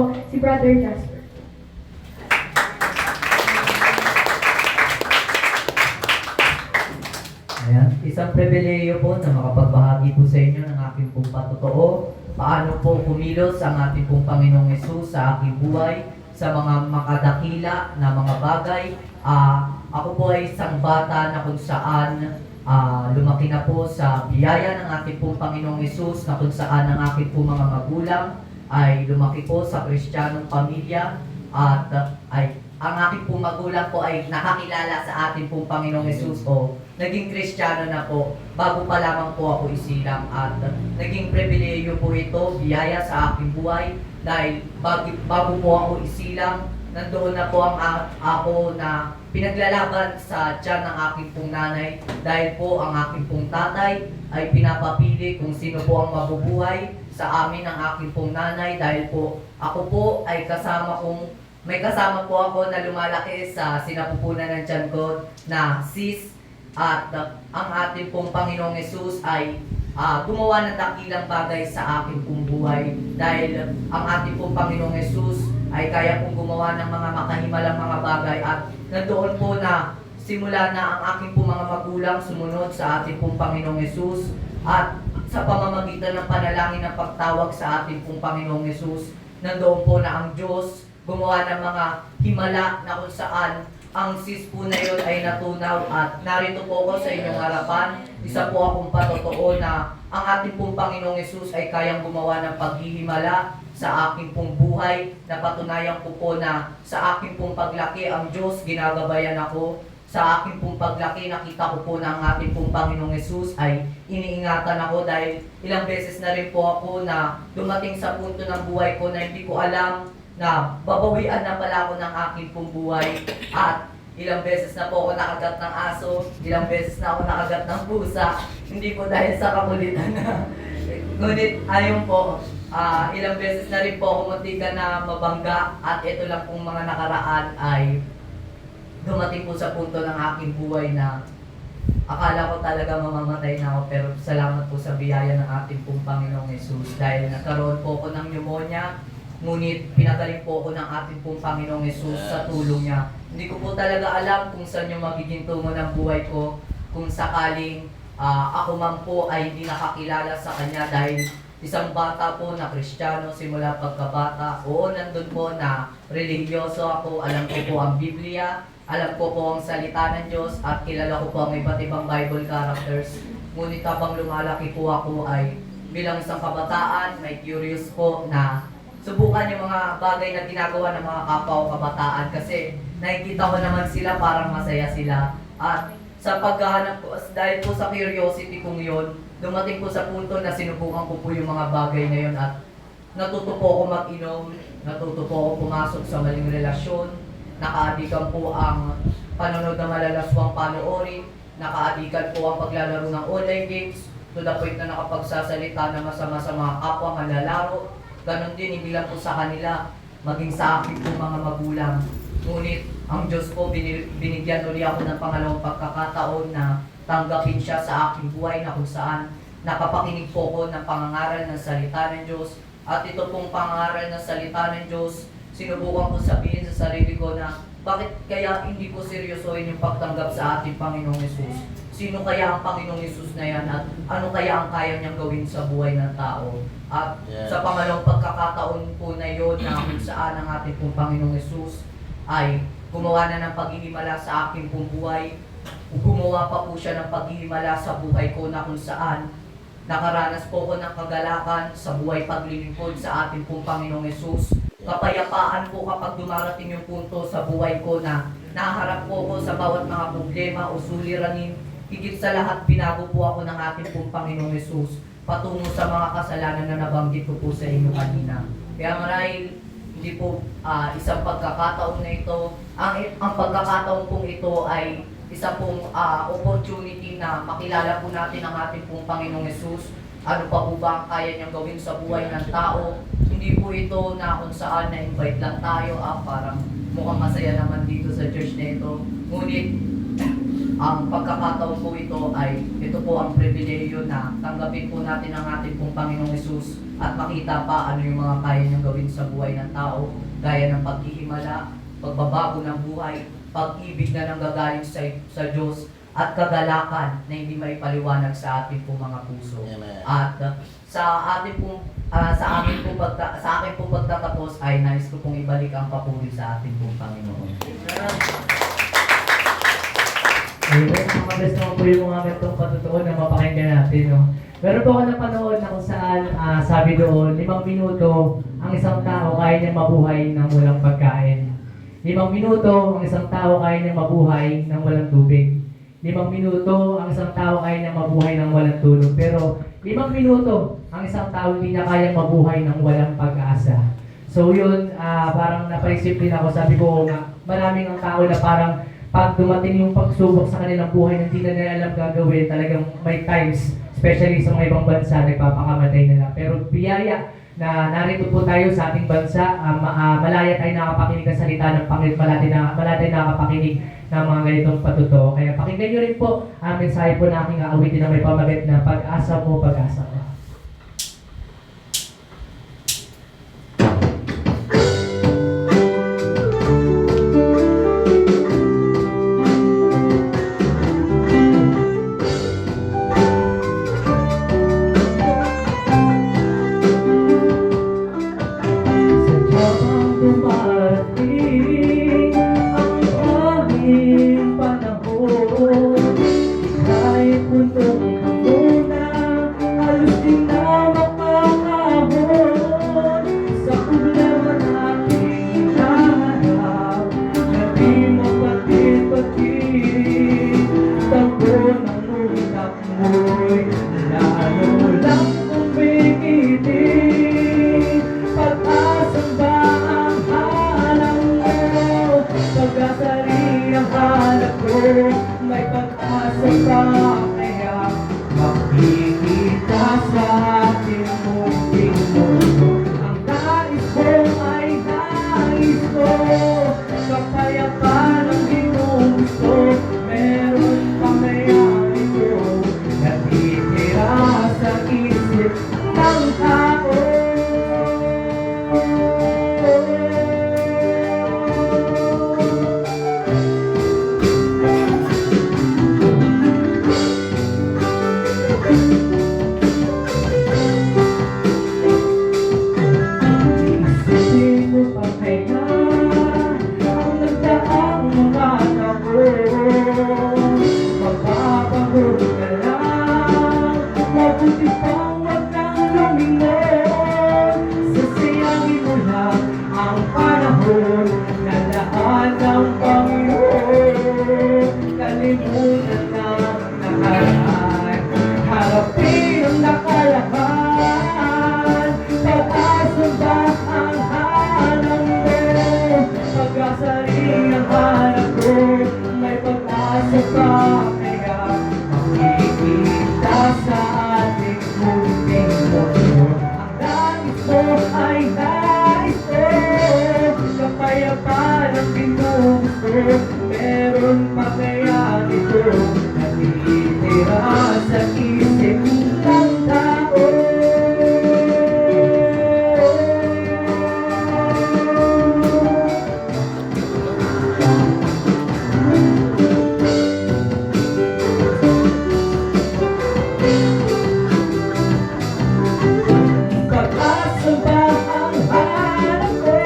po si Brother Jasper. Ayan, isang pribileyo po na makapagbahagi po sa inyo ng aking pong patotoo. Paano po kumilos ang ating pong Panginoong Hesus sa aking buhay, sa mga makadakila na mga bagay. Ako po ay isang bata na kung saan lumaki na po sa biyaya ng ating pong Panginoong Hesus, na kung saan ang aking pong mga magulang ay lumaki po sa Kristiyanong pamilya at ang aking pong magulang po ay nakakilala sa ating pong Panginoong Hesus o naging Kristiyano na po bago pa lamang po ako isilang, at naging pribileyo po ito, biyaya sa aking buhay dahil bago po ako isilang, nandoon na po ako na pinaglalaban sa tiyan ng aking pong nanay dahil po ang aking pong tatay ay pinapapili kung sino po ang mabubuhay sa amin ng aking pong nanay, dahil po ako po ay may kasama po ako na lumalaki sa sinapupunan ng tiyan ko na sis, at ang ating pong Panginoong Hesus ay gumawa ng dakilang bagay sa aking pong buhay dahil ang ating pong Panginoong Hesus ay kaya pong gumawa ng mga makahimalang mga bagay, at nandoon po na simula na ang aking pong mga magulang sumunod sa ating pong Panginoong Hesus, at sa pamamagitan ng panalangin ng pagtawag sa ating pong Panginoong Hesus, nandoon po na ang Diyos gumawa ng mga himala na kung saan ang sis po na yun ay natunaw, at narito po ako sa inyong harapan. Isa po akong patotoo na ang ating pong Panginoong Hesus ay kayang gumawa ng paghihimala sa aking pong buhay. Napatunayan ko po na sa aking pong paglaki ang Diyos ginagabayan ako. Sa aking pong paglaki nakita ko po na ang ating pong Panginoong Hesus ay iniingatan ako, dahil ilang beses na rin po ako na dumating sa punto ng buhay ko na hindi ko alam na babawian na pala ako ng aking pong buhay, at ilang beses na po ako nakagat ng aso, ilang beses na ako nakagat ng pusa, hindi po dahil sa kakulitan na ngunit ayun po, ilang beses na rin po ako muntikan na mabangga, at ito lang pong mga nakaraan ay dumating po sa punto ng aking buhay na akala ko talaga mamamatay na ako, pero salamat po sa biyaya ng ating pong Panginoong Hesus dahil nagkaroon po ako ng pneumonia. Ngunit pinagaling po ako ng ating pong Panginoong Hesus sa tulong niya. Hindi ko po talaga alam kung saan yung magiging tungo ng buhay ko, kung sakaling ako man po ay hindi nakakilala sa Kanya, dahil isang bata po na Kristiyano simula pagkabata. Oo, nandun po na religyoso ako, alam ko po ang Biblia, alam ko po ang salita ng Diyos, at kilala ko po ang iba't ibang Bible characters. Ngunit habang lumalaki po ako ay bilang isang kabataan, may curious po na subukan yung mga bagay na ginagawa ng mga kapwa o kabataan, kasi nakikita ko naman sila parang masaya sila. At sa paghahanap ko, dahil po sa curiosity kong yun, dumating po sa punto na sinubukan ko po yung mga bagay na yun, at natuto po ako mag-inom, natuto po ako pumasok sa maling relasyon, nakaadikan po ang panonood ng malalaswang panoorin, nakaadikan po ang paglalaro ng online games, to the point na nakapagsasalita na masama sa mga kapwa nga lalaro. Ganon din, hindi lang po sa kanila, maging sa akin po mga magulang. Ngunit ang Diyos po, binigyan ulit ako ng pangalawang pagkakataon na tanggapin siya sa aking buhay, na kung saan nakapakinig po ko ng pangangaral ng salita ng Diyos. At ito pong pangangaral ng salita ng Diyos, sinubukan ko sabihin sa sarili ko na bakit kaya hindi ko seryosohin yung pagtanggap sa ating Panginoong Hesus? Sino kaya ang Panginoong Hesus na yan, at ano kaya ang kaya niyang gawin sa buhay ng tao? At sa pangalawang pagkakataon po na yun, na kung saan ang ating pong Panginoong Hesus ay gumawa na ng paghihimala sa aking pong buhay, gumawa pa po siya ng paghihimala sa buhay ko, na kung saan nakaranas po ko ng kagalakan sa buhay paglilingkod sa ating pong Panginoong Hesus. Kapayapaan po kapag dumarating yung punto sa buhay ko na naharap po ko sa bawat mga problema o suliranin. Higit sa lahat, binago po ako ng ating pong Panginoong Hesus patungo sa mga kasalanan na nabanggit ko po sa inyo kanina. Kaya marahil hindi po isang pagkakataon na ito, ang pagkakataon pong ito ay isa pong opportunity na makilala po natin ang ating pong Panginoong Hesus. Ano pa po ba ang kaya niyang gawin sa buhay ng tao? Hindi po ito na kung saan na-invite lang tayo, parang mukhang masaya naman dito sa church na ito. Ngunit Ang pagkakataon po ito po ang pribilehiyo na tanggapin po natin ang ating pong Panginoong Hesus at makita pa ano yung mga kaya niyang gawin sa buhay ng tao, gaya ng paghihimala, pagbabago ng buhay, pag-ibig na nanggagaling sa Diyos, at kagalakan na hindi maipaliwanag sa ating pong mga puso. Amen. At sa ating pong sa aking pong pagtatapos ay nais ko pong ibalik ang papuri sa ating pong Panginoon. Amen. Mabilis naman po yung mga ganitong patotoo na mapakinggan natin. No? Meron po ako napanood na kung saan sabi doon, 5 minuto ang isang tao kaya niya mabuhay ng walang pagkain. 5 minuto ang isang tao kaya niya mabuhay ng walang tubig. 5 minuto ang isang tao kaya niya mabuhay ng walang tulog. Pero 5 minuto ang isang tao hindi niya kaya mabuhay ng walang pag-asa. So yun, parang napaisip din ako. Sabi ko nga, maraming ang tao na parang pag dumating yung pagsubok sa kanilang buhay na hindi na nila alam gagawin, talagang may times, especially sa mga ibang bansa, nagpapakamatay nila. Pero biyaya na narito po tayo sa ating bansa, malaya tayo nakapakinig ng salita ng Panginoon, malaya tayo nakapakinig ng mga ganitong patuto. Kaya pakinggan nyo rin po ang mensahe po na aking aawitin na may pamagat na pag-asa mo, pag-asa mo. May pag-asa pa kaya makikita sa ating munting mundo. Ang nais ko ay nais ko, kapayapaan ang iyong gusto. Meron pa kaya ito natitira sa isip ng tao. Meron pa kaya ito natitira sa isip ng tao. Pag-asa ba ang hanap ko?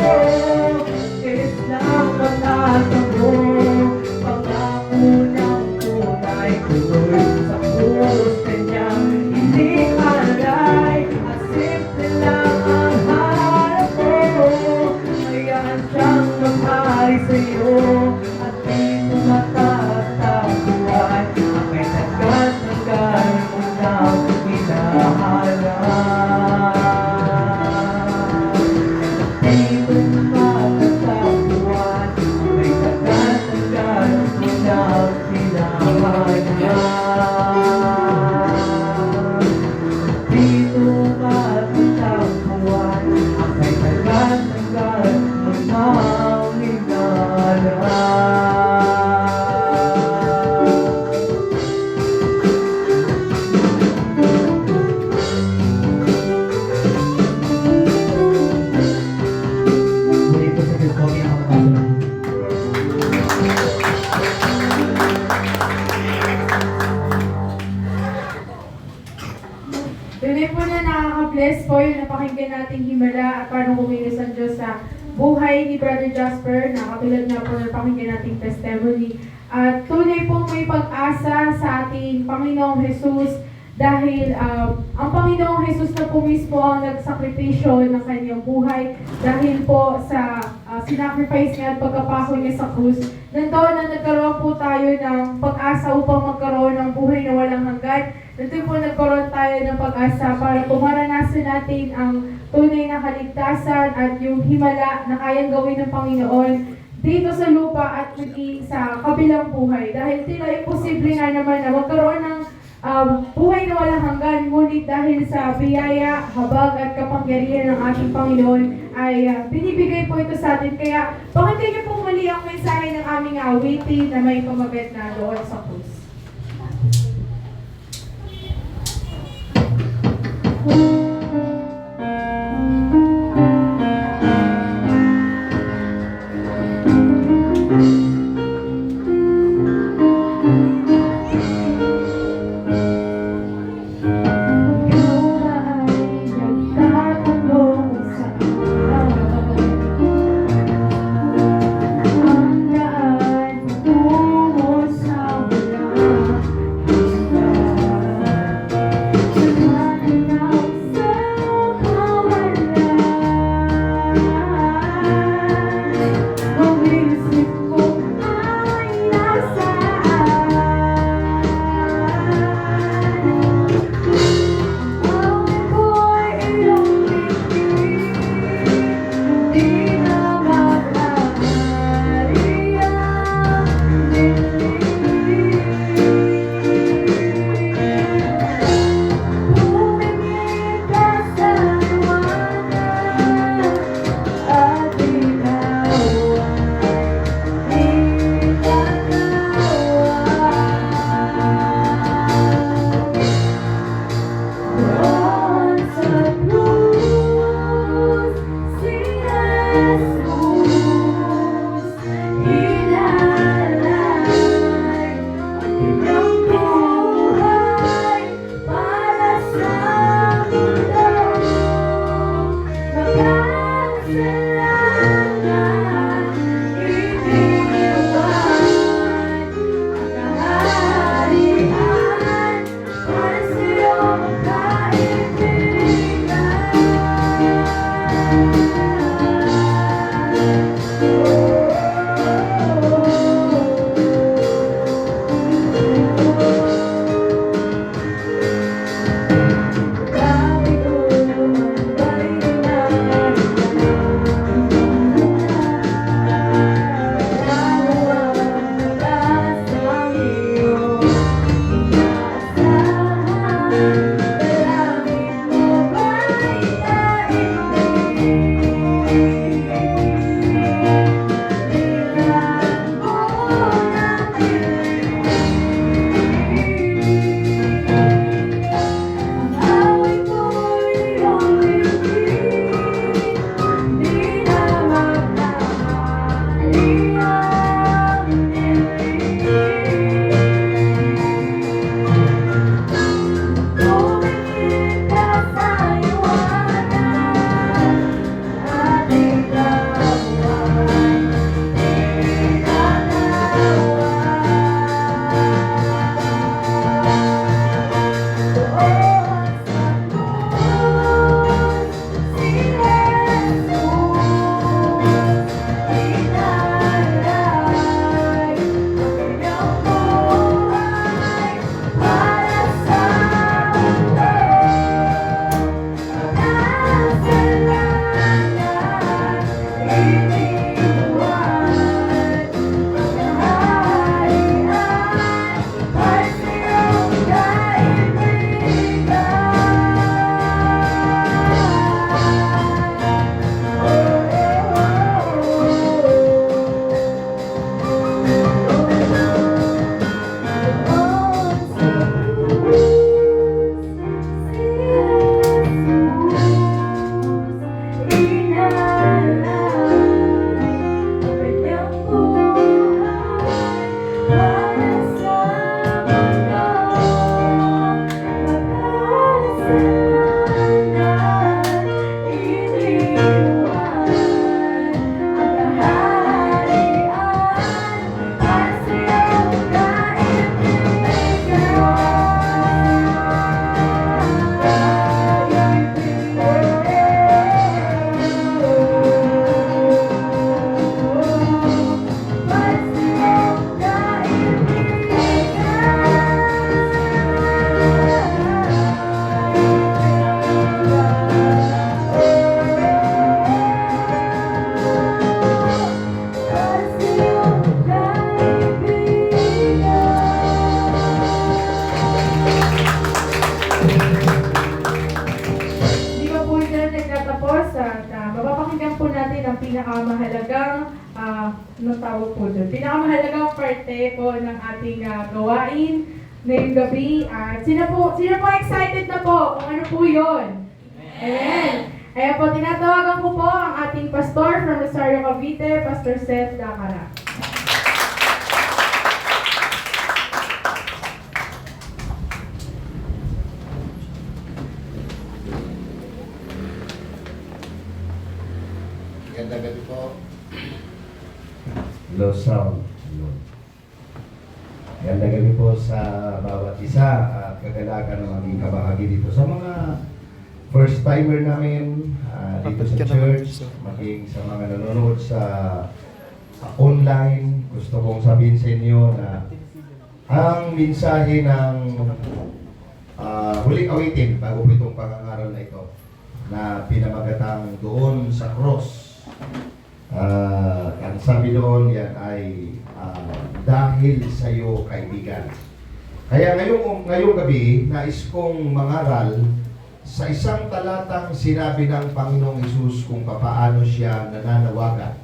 Is lang pagkatago. Pangako ng tunay tuloy sa puso kanyang hindi alay. At simple lang ang hanap ko. Hayaan siyang maghari sa'yo. At di tumatataguan. Ang may tagal-tagal mo nang hinahanap. Dito matataguan. Ang may tagal-tagal mo nang hinahanap. Dito matataguan. Ang may tagal-tagal mo nang hinahanap. napakinggan nating himala at paano kumilos ang Diyos sa buhay ni Brother Jasper na katulad nga po ng pakinggan nating testimony. At tunay pong may pag-asa sa ating Panginoong Jesus dahil ang Panginoong Jesus na po mismo ang nagsakripisyo ng kanyang buhay dahil po sa sinacrifice niya at pagkapako niya sa krus. Nandoon na nagkaroon po tayo ng pag-asa upang magkaroon ng buhay na walang hanggan. Nandoon po nagkaroon tayo ng pag-asa para po maranasan natin ang tunay na kaligtasan at yung himala na kayang gawin ng Panginoon dito sa lupa at maging sa kabilang buhay. Dahil tila imposible nga naman na magkaroon ng buhay na walang hanggan, ngunit dahil sa biyaya, habag at kapangyarihan ng ating Panginoon ay binibigay po ito sa atin. Kaya pakinggan niyo po muli ang mensahe ng aming awitin na may pamagat na doon sa krus. Sa pinakamahalagang ano tawag po doon? Pinakamahalagang parte po ng ating gawain ngayong gabi. At sino po excited na po kung ano po yun? Amen. Kaya po, tinatawagan ko po ang ating pastor from Rosario Cavite, Pastor Seth Dacara. Magandang gabi po. Low sound. Yun. Magandang gabi po sa bawat isa at kagalakan na maging kabahagi dito. Sa mga first timer namin dito sa church, maging sa mga nanonood sa online, gusto kong sabihin sa inyo na ang mensahe ng huling awitin bago po itong pangangaral na ito na pinamagatang doon sa cross. Ang sabi doon yan ay dahil sa iyo kaibigan. Kaya ngayong gabi, nais kong mangaral sa isang talatang sinabi ng Panginoong Hesus kung paano siya nananawagan.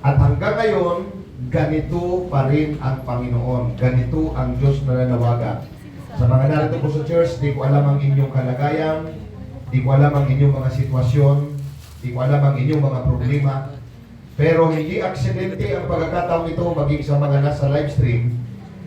At hanggang ngayon, ganito pa rin ang Panginoon. Ganito ang Diyos na nananawagan. Sa mga narito po sa church, di ko alam ang inyong kalagayan, di ko alam ang inyong mga sitwasyon, di ko alam ang inyong mga problema, pero hindi aksidente ang pagkakataong ito maging sa mga nasa live stream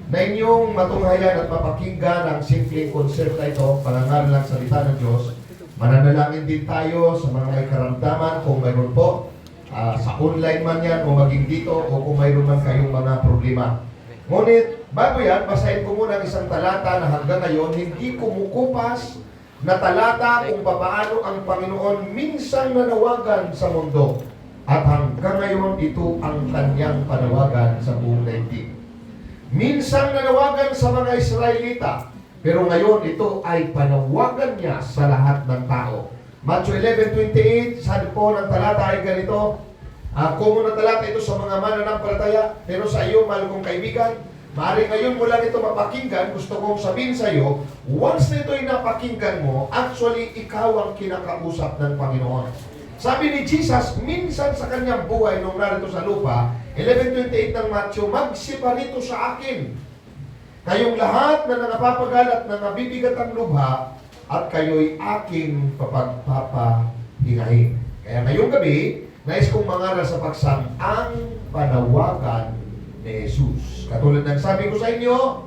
na inyong matunghayan at mapakinggan ang simpleng concept na ito, pangangaral ng salita ng Diyos. Mananalangin din tayo sa mga may karamdaman kung mayroon po, sa online man yan o maging dito o kung mayroon man kayong mga problema. Ngunit, bago yan, basahin ko muna ang isang talata na hanggang ngayon hindi kumukupas na talata kung paano ang Panginoon minsan nanawagan sa mundo. At hanggang ngayon, ito ang kanyang panawagan sa buong daigdig. Minsan nanawagan sa mga Israelita, pero ngayon ito ay panawagan niya sa lahat ng tao. Matthew 11:28, sabi po ng talata ay ganito, kung na talata ito sa mga mananampalataya, pero sa iyo, mahal kong kaibigan, maaari ngayon mo lang ito mapakinggan, gusto kong sabihin sa iyo, once na ito'y napakinggan mo, actually, ikaw ang kinakausap ng Panginoon. Sabi ni Jesus, minsan sa kanyang buhay nung narito sa lupa, 11:28 ng Matthew, magsiparito sa akin. Kayong lahat na nangapapagal at nangabibigat ang lubha, at kayo'y aking papagpapahingahin. Kaya ngayong gabi, nais kong mangaral sa paksang ang panawagan ni Jesus. Katulad ng sabi ko sa inyo,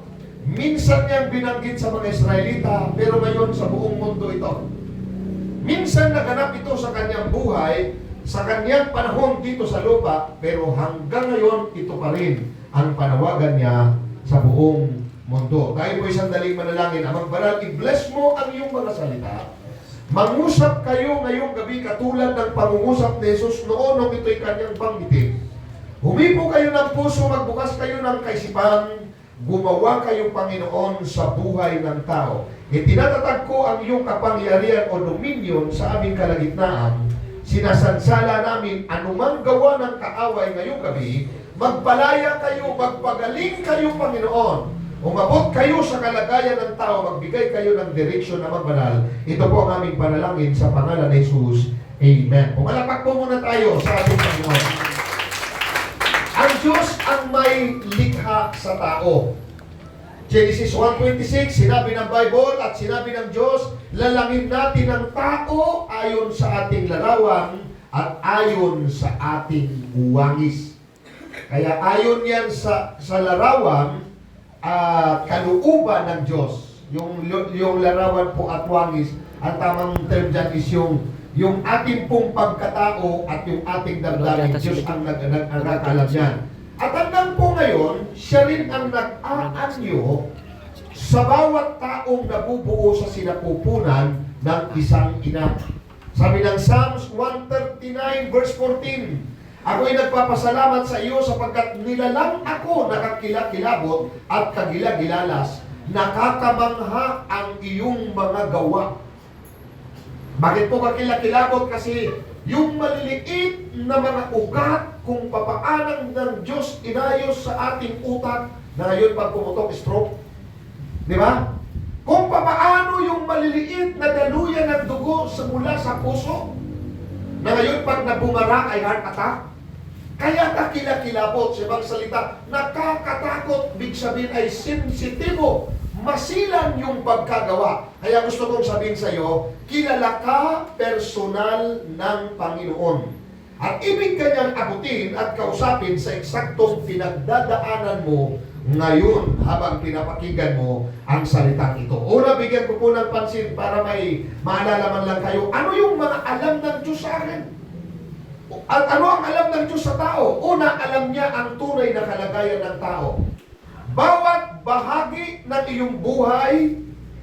minsan niyang binanggit sa mga Israelita, pero ngayon sa buong mundo ito. Minsan naganap ito sa kanyang buhay, sa kanyang panahon dito sa lupa, pero hanggang ngayon, ito pa rin ang panawagan niya sa buong mundo. Tayo po isang daling manalangin. Amang Banal, i-bless mo ang iyong mga salita. Mangusap kayo ngayong gabi katulad ng pangungusap ni Jesus noon nung ito'y kanyang banggitin. Humipo kayo ng puso, magbukas kayo ng kaisipan, gumawa kayong Panginoon sa buhay ng tao. Itinatatag ko ang iyong kapangyarihan o dominion sa aming kalagitnaan. Sinasansala namin anumang gawa ng kaaway ngayong gabi, magpalaya kayo, magpagaling kayo, Panginoon. Umabot kayo sa kalagayan ng tao, magbigay kayo ng direksyon na magbanal. Ito po ang aming panalangin sa pangalan ni Jesus. Amen. Pumalakpak po muna tayo sa ating Panginoon. Ang Diyos ang may likha sa tao. Genesis 1:26, sinabi ng Bible at sinabi ng Diyos, lalangin natin ang tao ayon sa ating larawan at ayon sa ating buwangis. Kaya ayon yan sa larawan, kaluuban ng Diyos. Yung larawan po at wangis, ang tamang term dyan is yung ating pong pagkatao at yung ating damdamin. Diyos ang nag-alam yan. At hanggang po ngayon, siya rin ang nag-aanyo sa bawat taong nabubuo sa sinapupunan ng isang ina. Sabi ng Psalms 139 verse 14, ako'y nagpapasalamat sa iyo sapagkat nilalang ako nakakilakilabot at kagilagilalas, nakakamangha ang iyong mga gawa. Bakit po kakilakilabot? Kasi yung maliliit na mga ugat kung papaanang ng Diyos inayos sa ating utak na ngayon pag pumutok stroke. Di ba? Kung papaano yung maliliit na daluyan ng dugo mula sa puso na ngayon pag nabumara ay heart attack. Kaya kakilakilabot sa ibang salita, nakakatakot, big sabihin ay sensitibo, masilan yung pagkagawa. Kaya gusto kong sabihin sa iyo, kilala ka personal ng Panginoon. At ibig kanyang abutin at kausapin sa eksaktong pinagdadaanan mo ngayon habang pinapakinggan mo ang salitang ito. Una, bigyan ko po ng pansin para may maalala man lang kayo, ano yung mga alam ng Diyos sa akin? Ano ang alam ng Diyos sa tao? Una, alam niya ang tunay na kalagayan ng tao. Bawat bahagi ng iyong buhay,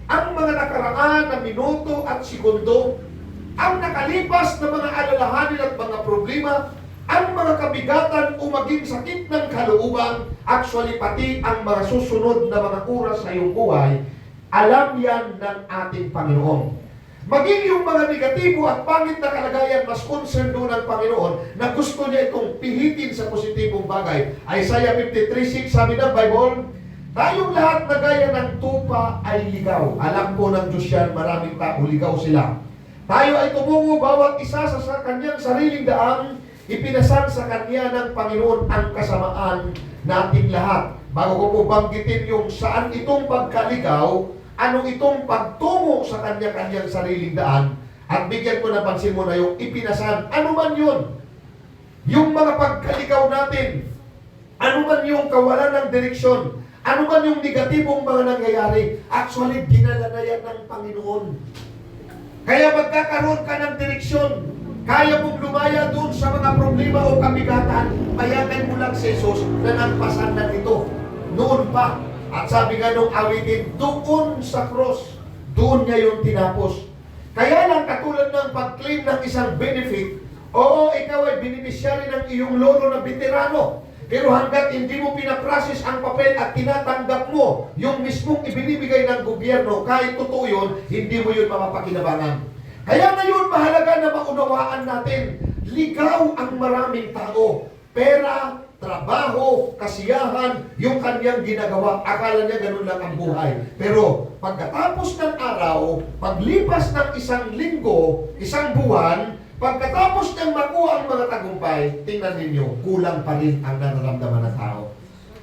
ang mga nakaraan na minuto at segundo, ang nakalipas na mga alalahanin at mga problema, ang mga kabigatan o maging sakit ng kalooban, actually pati ang mga susunod na mga oras sa iyong buhay, alam yan ng ating Panginoon. Maging yung mga negatibo at pangit na kalagayan, mas concerned doon ng Panginoon na gusto niya itong pihitin sa positibong bagay. Isaiah 53:6, sabi ng Bible, tayong lahat na gaya ng tupa ay ligaw. Alam po ng Diyos yan, maraming tao, ligaw sila. Tayo ay tumungo bawat isa sa kanyang sariling daan, ipinasan sa kanya ng Panginoon ang kasamaan nating lahat. Bago ko po banggitin yung saan itong pagkaligaw, anong itong pagtungo sa kanya-kanyang sariling daan, at bigyan ko na pansin mo na yung ipinasan. Ano man yun? Yung mga pagkaligaw natin, ano man yung kawalan ng direksyon, ano man yung negatibong mga nangyayari, actually, dinala na yan ng Panginoon. Kaya magkakaroon ka ng direksyon, kaya mong lumaya doon sa mga problema o kabigatan, payagan mo lang si Jesus na nagpasan na ito. Noon pa. At sabi nga nung awitin, doon sa cross, doon niya yung tinapos. Kaya lang katulad ng pag-claim ng isang benefit, oo, ikaw ay beneficiary ng iyong lolo na veterano. Pero hanggat hindi mo pinaprocess ang papel at tinatanggap mo yung mismong ibinibigay ng gobyerno, kahit totoo yun, hindi mo yun mapapakinabangan. Kaya ngayon, mahalaga na maunawaan natin, ligaw ang maraming tao. Pera, trabaho, kasiyahan, yung kanyang ginagawa. Akala niya ganun lang ang buhay. Pero pagkatapos ng araw, paglipas ng isang linggo, isang buwan, pagkatapos niyang makuha ang mga tagumpay, tingnan ninyo, kulang pa rin ang nararamdaman ng tao.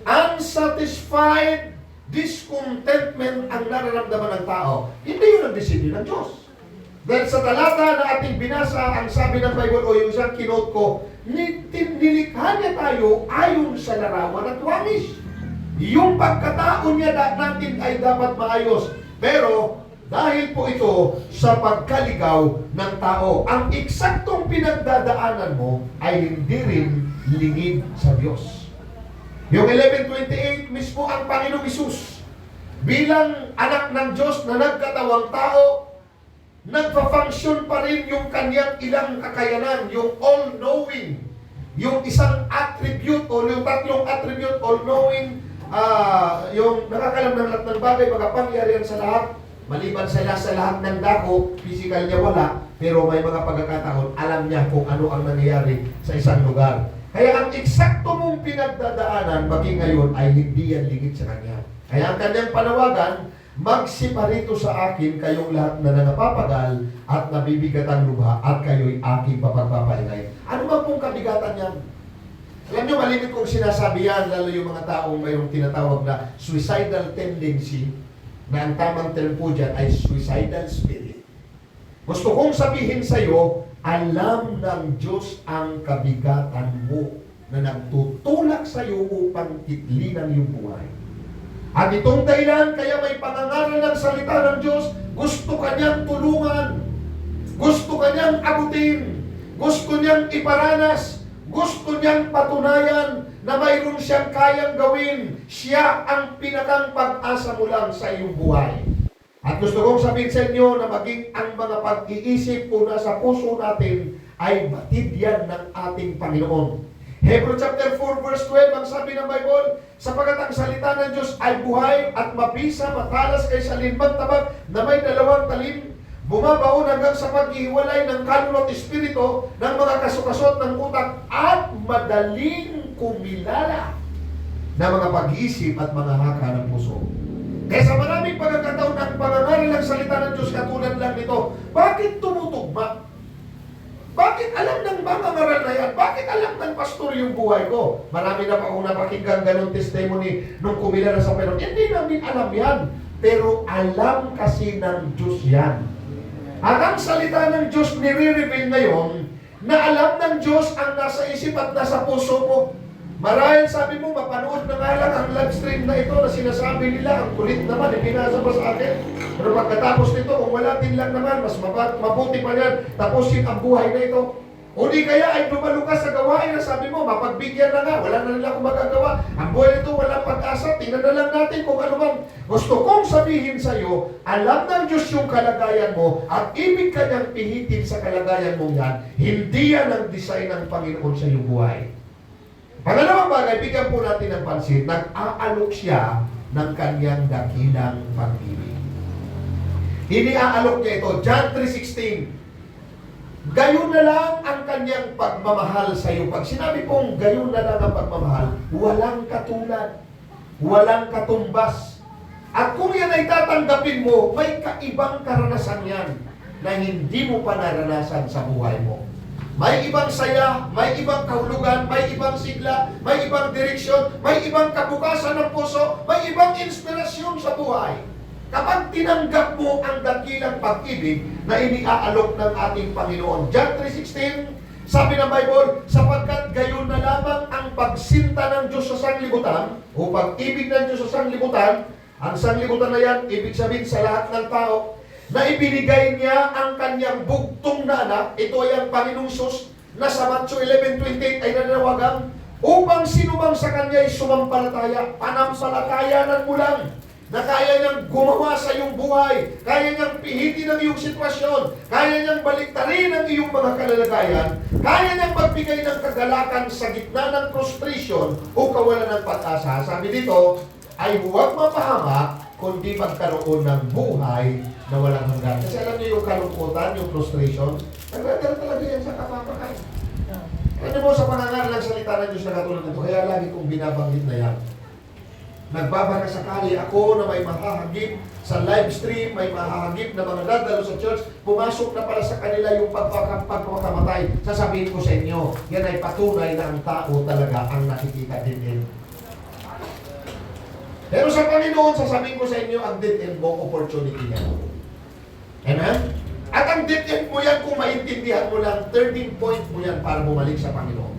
Unsatisfied, discontentment ang nararamdaman ng tao. Hindi yun ang designyo ng Diyos. Dahil sa talata na ating binasa, ang sabi ng Bible o yung isang kinote ko, nilikha niya tayo ayon sa larawan at wangis. Yung pagkatao niya natin ay dapat maayos. Pero dahil po ito sa pagkaligaw ng tao, ang eksaktong pinagdadaanan mo ay hindi rin lingid sa Diyos. Yung 11:28 mismo ang Panginoong Hesus bilang anak ng Diyos na nagkatawang tao, nagpa-function pa rin yung kanyang ilang kakayanan, yung all-knowing, yung isang attribute o yung tatlong attribute, all-knowing, yung nakakalam ng lahat ng bagay, magapangyarihan sa lahat, maliban sa lahat ng dako, physical niya wala, pero may mga pagkakataon, alam niya kung ano ang nangyayari sa isang lugar. Kaya ang eksakto mong pinagdadaanan, maging ngayon, ay hindi yan lingid sa kanya. Kaya ang kanyang panawagan, magsiparito sa akin kayong lahat na nangapapagal at nabibigat ang lubha at kayo'y aking papagpapahinay. Ano ba pong kabigatan yan? Alam nyo, malimit kong sinasabi yan, lalo yung mga taong mayroong tinatawag na suicidal tendency, na ang tamang term po dyan ay suicidal spirit. Gusto kong sabihin sa iyo, alam ng Diyos ang kabigatan mo na nagtutulak sa iyo upang kitlinan yung buhay. At itong dahilan, kaya may pangangaral ng salita ng Diyos, gusto kanyang tulungan, gusto kanyang abutin, gusto niyang iparanas, gusto niyang patunayan na mayroon siyang kayang gawin. Siya ang pinakang pag-asa mo lang sa iyong buhay. At gusto kong sabihin sa inyo na maging ang mga pag-iisip po na sa puso natin ay batid yan ng ating Panginoon. Hebrew chapter 4 verse 12, ang sabi ng Bible, sapagkat ang salita ng Diyos ay buhay at mabisa, matalas kaysa limbang tabak na may dalawang talim, bumabaon hanggang sa paghihiwalay ng kaluluwa at espiritu, ng mga kasukasot ng utak, at madaling kumilala na mga pag-iisip at mga haka ng puso. Kaya sa maraming pagkakataon ang pangangaral ng salita ng Diyos katulad lang nito, bakit tumutugma? Bakit alam ng mga ngaral na yan? Bakit alam ng pastor yung buhay ko? Marami na pa akong napakinggan ganong testimony nung kumilala sa Panginoon. Hindi namin alam yan. Pero alam kasi ng Diyos yan. At ang salita ng Diyos nire-reveal ngayon na alam ng Diyos ang nasa isip at nasa puso mo. Marahil sabi mo, mapanood na nga lang ang live stream na ito na sinasabi nila, ang kulit naman, ibinasa pa sa akin. Pero pagkatapos nito, kung wala din lang naman, mas mabuti pa yan, tapusin ang buhay na ito. O di kaya ay dumalo ka sa gawain na sabi mo, mapagbigyan na nga, wala na nila akong magagawa. Ang buhay nito, walang pag-asa, tingnan na lang natin kung ano bang gusto kong sabihin sa iyo, alam ng Diyos yung kalagayan mo at ibig kanyang pihitin sa kalagayan mong yan, hindi yan ang design ng Panginoon sa iyong buhay. Pangalawang bagay, bigyan po natin ng pansin, nag-aalok siya ng kanyang dakilang pag-ibig. Iniaalok niya ito, John 3:16. Gayon na lang ang kanyang pagmamahal sa iyo. Pag sinabi pong gayon na lang ang pagmamahal, walang katulad, walang katumbas. At kung yan ay tatanggapin mo, may kaibang karanasan yan na hindi mo pa naranasan sa buhay mo. May ibang saya, may ibang kahulugan, may ibang sigla, may ibang direksyon, may ibang kabukasan ng puso, may ibang inspirasyon sa buhay. Kapag tinanggap mo ang dakilang pag-ibig na iniaalok ng ating Panginoon. John 3:16, sabi ng Bible, sapagkat gayon na lamang ang pagsinta ng Diyos sa sanglibutan, o pag-ibig ng Diyos sa sanglibutan, ang sanglibutan na yan, ibig sabihin sa lahat ng tao, na ibinigay niya ang kanyang bugtong na anak, ito ay ang Panginoong Sus, na sa Matthew 11:28 ay nananawagan, upang sinumang sa kanya ay sumampalataya, panampalatayanan mo lang, na kaya niyang gumawa sa iyong buhay, kaya niyang pihitin ang iyong sitwasyon, kaya niyang baliktarin ang iyong mga kalalagayan, kaya niyang magbigay ng kagalakan sa gitna ng frustration o kawalan ng pag-asa. Sabi dito, ay huwag mapahamak, kundi magkaroon ng buhay na walang hanggan. Kasi alam niyo yung kalungkutan, yung frustration, nagdadala talaga yan sa kapapakain. Ano mo sa pangangaral ng salita ng Diyos na katulad nito, kaya lagi kong binabanggit na yan. Nagbabakasakali ako na may mahahagip sa live stream, may mahahagip na mga dadalo sa church, pumasok na para sa kanila yung pagpapakamatay. Sasabihin ko sa inyo, yan ay patunay na ang tao talaga ang nakikita din. Pero sa Panginoon, sasabihin ko sa inyo, ang dead end mo, opportunity niya. Amen? At ang dead end mo yan, kung maintindihan mo lang, 13 point mo yan para bumalik sa Panginoon.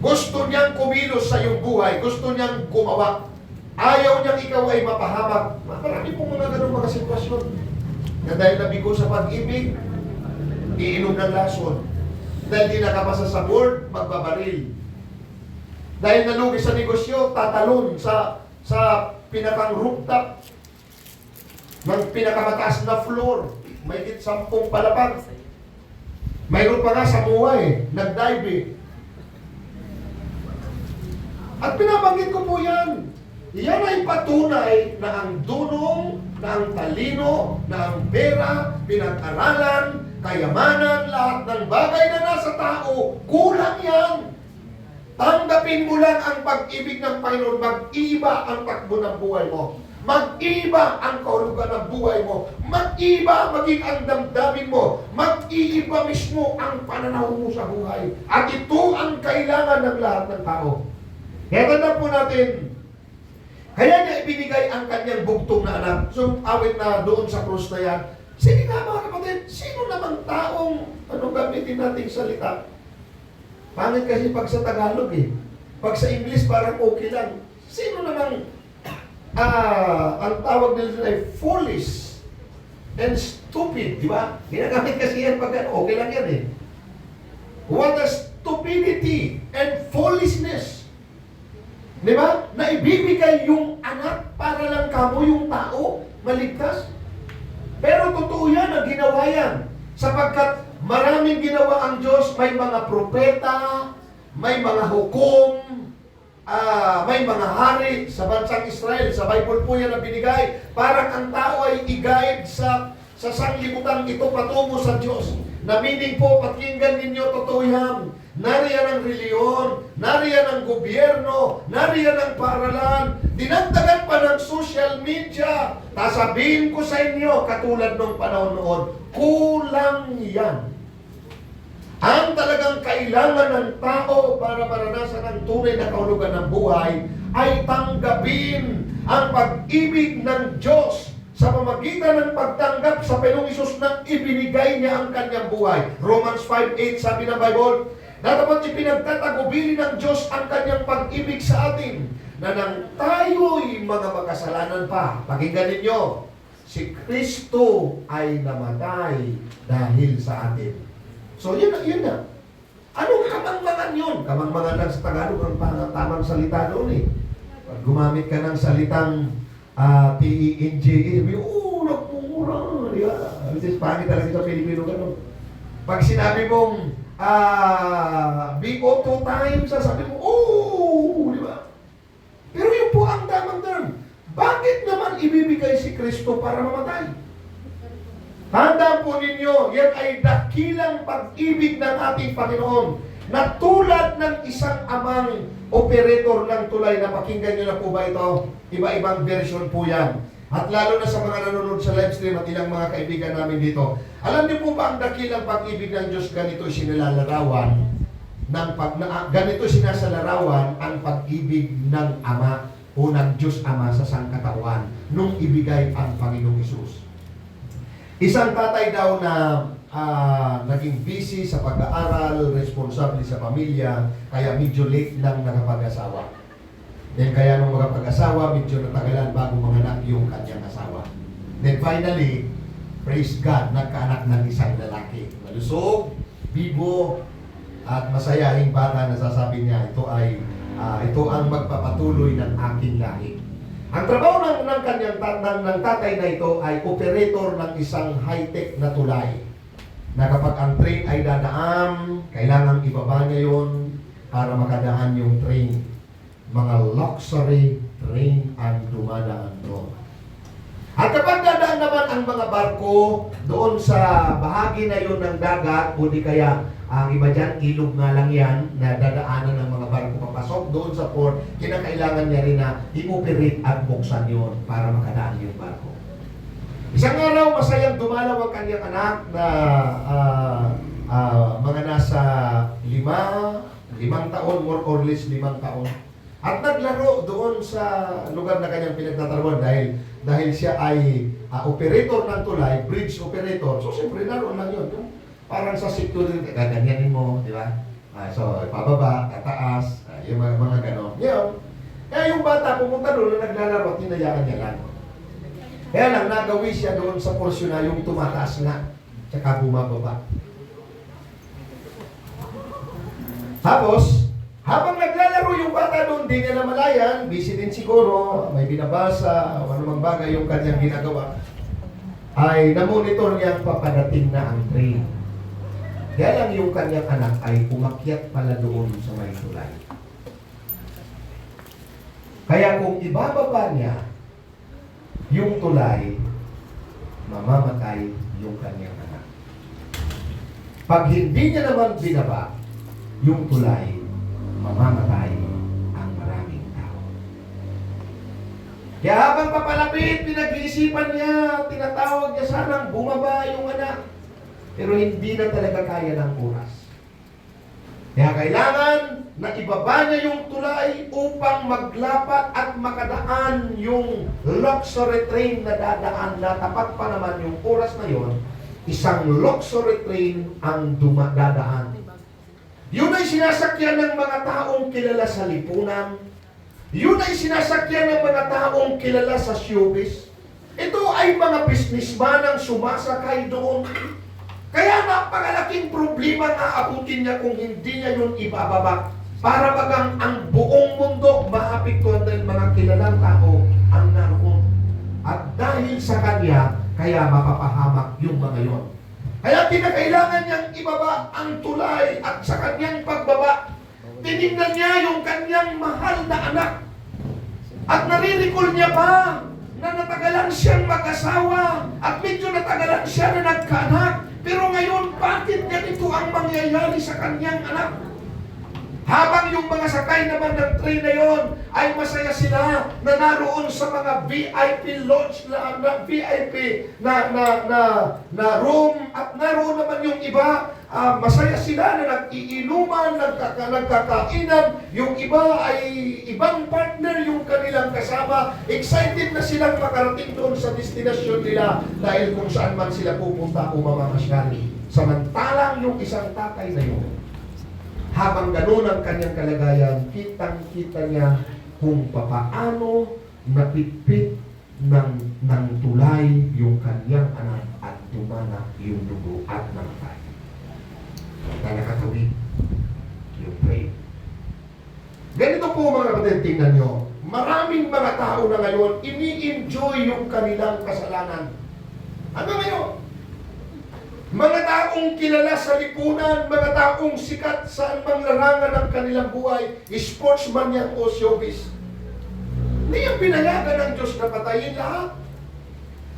Gusto niyang kumilos sa iyong buhay, gusto niyang gumawa. Ayaw niyang ikaw ay mapahamak. Marami pong mga ganun mga sitwasyon. Na dahil nabigo sa pag-ibig, iinom ng lason. Dahil di nakapasa sa board, magbabaril. Dahil nalugi sa negosyo, tatalon sa pinakang rooftop ng pinakamataas na floor. May 10 palapag. Mayroon pa nga sa buhay, nag-dive eh. At pinabanggit ko po yan. Yan ay patunay na ang dunong, na ang talino, na ang pera, pinag-aralan, kayamanan, lahat ng bagay na nasa tao, kulang yan. Tanggapin mo lang ang pag-ibig ng Panginoon, mag-iba ang takbo ng buhay mo. Mag-iba ang kahulugan ng buhay mo. Mag-iba maging ang damdamin mo. Mag-iiba mismo ang pananaw mo sa buhay. At ito ang kailangan ng lahat ng tao. Kaya tanda po natin, kaya niya ibinigay ang kanyang bugtong na anak. So, awit na doon sa krus na yan. Sige nga mga kapatid, sino namang taong, anong gamitin nating salita? Pangit kasi pag sa Tagalog eh. Pag sa English parang okay lang. Sino namang, ang tawag nila ay foolish and stupid, di ba? Ginagamit kasi yan pag okay lang yan eh. What a stupidity and foolishness. Di ba? Na ibibigay yung anak para lang kamo yung tao maligtas. Pero totoo yan na ginawa yan. Sapagkat maraming ginawa ang Diyos, may mga propeta, may mga hukom, may mga hari sa bansang Israel. Sa Bible po yan na binigay. Parang ang tao ay i-guide sa sanglibutan ito patungo sa Diyos. Na meaning po, pakinggan ninyo, totoo yan. Nariyan ang reliyon, nariyan ang gobyerno, nariyan ang paaralan, dinagdagan pa ng social media. Sasabihin ko sa inyo, katulad nung panahon noon, kulang yan. Ang talagang kailangan ng tao para maranasan ang tunay na kahulugan ng buhay ay tanggapin ang pag-ibig ng Diyos sa pamagitan ng pagtanggap sa Panginoong Hesus na ibinigay niya ang kanyang buhay. Romans 5:8 sabi ng Bible, na dapat ipinagtatagubili ng Diyos ang kanyang pag-ibig sa atin na nang tayo'y mga makasalanan pa. Pakinggan ninyo, si Kristo ay namatay dahil sa atin. So yun na. Anong kamangmangan yun? Kamangmangan lang sa Tagalog ang tamang salita doon eh. Pag gumamit ka ng salitang T-E-N-G-E, nagmumura. Di ba? Which is pangit talaga sa Pilipino ganun. Pag sinabi mong BO 2 times, sasabi mo, di ba? Pero yun po ang tamang term. Bakit naman ibibigay si Kristo para mamatay? Tandaan po ninyo, yan ay dakilang pag-ibig ng ating Panginoon na tulad ng isang amang operator ng tulay na pakinggan nyo na po ba ito? Iba-ibang version po yan. At lalo na sa mga nanonood sa live stream at ilang mga kaibigan namin dito. Alam niyo po ba ang dakilang pag-ibig ng Diyos ganito sinalalarawan ganito sinasalarawan ang pag-ibig ng Ama o ng Diyos Ama sa sangkatawan nung ibigay ang Panginoong Hesus. Isang tatay daw na naging busy sa pag-aaral, responsable sa pamilya, kaya medyo late nang nakapag-asawa. Then kaya nung makapag-asawa, medyo natagalan bago manganak yung kanyang asawa. Then finally, praise God, nagkaanak ng isang lalaki. Malusog, bibo, at masayahing bata na sasabi niya, ito ang magpapatuloy ng aking lahi. Ang trabaho ng kanyang ng tatay na ito ay operator ng isang high-tech na tulay. Na kapag ang train ay dadaan, kailangan ibaba niya yun para makadaan yung train. Mga luxury train ang dumadaan doon. At kapag dadaan naman ang mga barko doon sa bahagi na yun ng dagat, o di kaya ang iba dyan, ilog nga lang yan, na dadaanan ng mga barko papasok doon sa port, kinakailangan niya rin na i-operate at buksan yun para makadaan yung barko. Isang araw, masayang dumalaw ang kanyang anak na mga nasa 5 taon, more or less 5 taon. At naglaro doon sa lugar na kanyang pinagtatrabaho dahil siya ay operator ng tulay, bridge operator. So, siyempre, naroon lang yun. Parang sa security, gaganyanin mo, di ba? So, pababa, tataas, yung mga ganon. Yun. Kaya yung bata pumunta doon na naglalaro at hinayaan niya lang. Kaya lang, nagawi siya doon sa porsyon na yung tumataas nga, tsaka bumababa. Tapos, habang naglalaro yung bata doon, di niya namalayan, busy din siguro, may binabasa, o anumang bagay yung kanyang ginagawa, ay namonitor niya ang papadating na ang train. Kaya lang yung kanyang anak ay umakyat pala doon sa may tulay. Kaya kung ibababa niya yung tulay, mamamatay yung kanyang anak. Pag hindi niya naman binaba yung tulay, mamamatay ang maraming tao. Kaya habang papalapit, pinag-iisipan niya, tinatawag niya sanang bumaba yung anak. Pero hindi na talaga kaya ng oras. Kaya kailangan na ibaba niya yung tulay upang maglapat at makadaan yung luxury train na dadaan na tapat pa naman yung oras na yon, isang luxury train ang dadaan. Yun ay sinasakyan ng mga taong kilala sa lipunan. Yun ay sinasakyan ng mga taong kilala sa showbiz. Ito ay mga businessman ang sumasakay doon. Kaya napakalaking problema na abutin niya kung hindi niya yun ibababa. Para bagang ang buong mundo maapektuhan dahil mga kilalang tao ang naroon. At dahil sa kanya, kaya mapapahamak yung mga yon. Kaya kinakailangan niyang ibaba ang tulay at sa kanyang pagbaba, tinignan niya yung kanyang mahal na anak. At nariricall niya pa na natagalan siyang mag-asawa at medyo natagalan siya na nagkaanak. Pero ngayon, bakit ganito ang mangyayari sa kanyang anak? Habang yung mga sakay naman ng train na yon ay masaya sila na naroon sa mga VIP lodge na VIP na room at naroon naman yung iba masaya sila na nag-iinuman, nagkakainan, yung iba ay ibang partner yung kanilang kasama, excited na silang makarating doon sa destinasyon nila dahil kung saan man sila pupunta o mamamasyal. Samantalang yung isang tatay na yun, habang ganun ang kanyang kalagayan, kitang-kita niya kung papaano napitpit ng tulay yung kanyang anak at tumana yung dugo at namatay. Na nakatawid yung pray. Ganito po mga kapatid, tingnan nyo. Maraming mga tao na ngayon, ini-enjoy yung kanilang kasalanan. Ano ngayon? Mga taong kilala sa lipunan, mga taong sikat sa anumang larangan ng kanilang buhay, sportsman yan o showbiz. Hindi yung pinayagan ng Diyos na patayin lahat.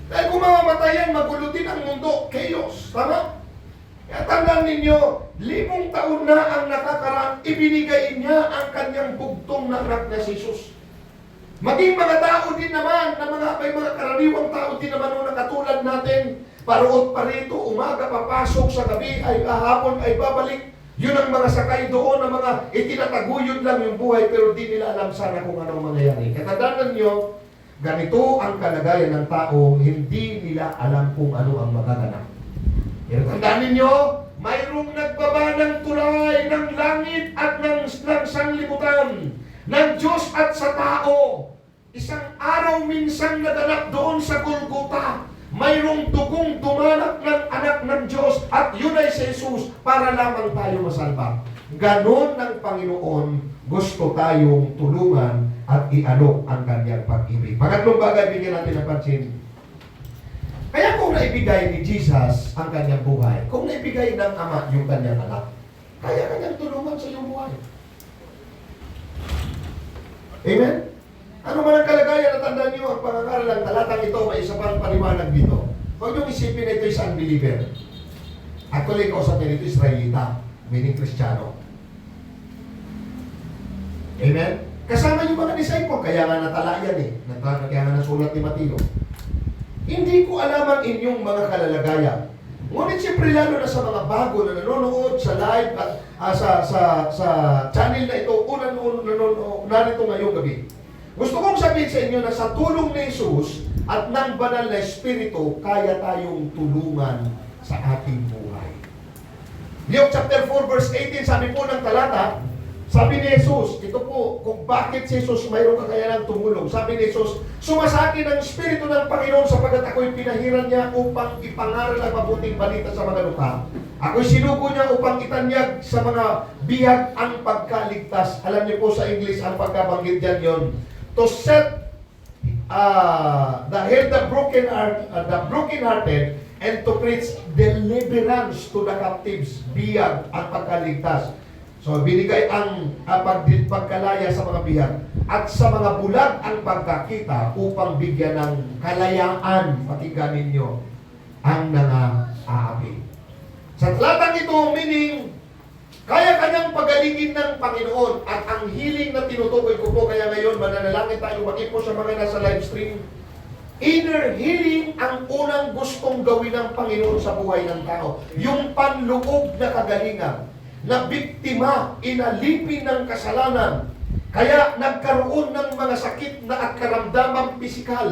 Dahil kung mamamatayan, magulo din ang mundo, chaos. Tama? Kaya tandaan ninyo, 5 taon na ang nakakaraan, ibinigay niya ang kanyang bugtong na anak na si Jesus. Maging mga tao din naman, may mga karaniwang tao din naman na katulad natin, paroon pa rito, umaga papasok, sa gabi ay hapon ay babalik. Yun ang mga sakay doon, ang mga itinataguyod lang yung buhay, pero di nila alam sana kung anong mangyayari. Katandaan ninyo, ganito ang kalagayan ng tao, hindi nila alam kung ano ang magaganap. Pero tandaan ninyo, mayroong nagbaba ng tulay ng langit at ng sanglibutan, ng Diyos at sa tao. Isang araw minsan naganap doon sa Golgota, mayroong dugong dumanap ng anak ng Diyos at yun ay si Jesus para lamang tayo masalba. Ganon ng Panginoon, gusto tayong tulungan at ialok ang kanyang pag-ibig. Pangatlong bagay, bigyan natin ng pansin. Kaya kung naibigay ni Jesus ang kanyang buhay, kung naibigay ng Ama yung kanyang anak, kaya kanyang tulungan sa iyong buhay. Amen? Ano man ang kalagayan na tandaan niyo, ang pangangaral ng talatang ito, may isa pang paliwanag dito. Huwag niyong isipin na ito is unbeliever. Actually, kausap niya dito Israelita, meaning Kristiyano. Amen? Kasama yung mga disciple, kaya nga natala yan eh. Kaya nga nasulat ni Mateo. Hindi ko alam ang inyong mga kalalagayan. Ngunit siyempre lalo na sa mga bago na nanonood sa live at sa channel na ito, narito ngayong gabi. Gusto kong sabihin sa inyo na sa tulong ni Jesus at ng banal na Espiritu, kaya tayong tulungan sa ating buhay. Luke chapter 4 verse 18, sabi po ng talata, sabi ni Jesus, ito po, kung bakit si Jesus mayroong kakayanang tumulong. Sabi ni Jesus, sumasakin ang Espiritu ng Panginoon sapagat ako'y pinahiran niya upang ipangaral ang mabuting balita sa mga lupa. Ako'y sinugo niya upang itanyag sa mga bihag ang pagkaligtas. Alam niyo po sa English, ang pagkabanggit dyan yun. To set the broken-hearted and to preach deliverance to the captives. Bihag ang pagkaligtas. So, binigay ang pagkalaya sa mga bihag at sa mga bulag ang pagkakita upang bigyan ng kalayaan, pakinggan ninyo, ang nangaapi. Sa talatang ito, meaning, kaya kanyang pagalingin ng Panginoon at ang healing na tinutukoy ko po, kaya ngayon mananalangin tayo, maging po sa mga nasa live stream. Inner healing ang unang gustong gawin ng Panginoon sa buhay ng tao. Yung panloob na kagalingan na biktima, inalipin ng kasalanan, kaya nagkaroon ng mga sakit na at karamdamang pisikal,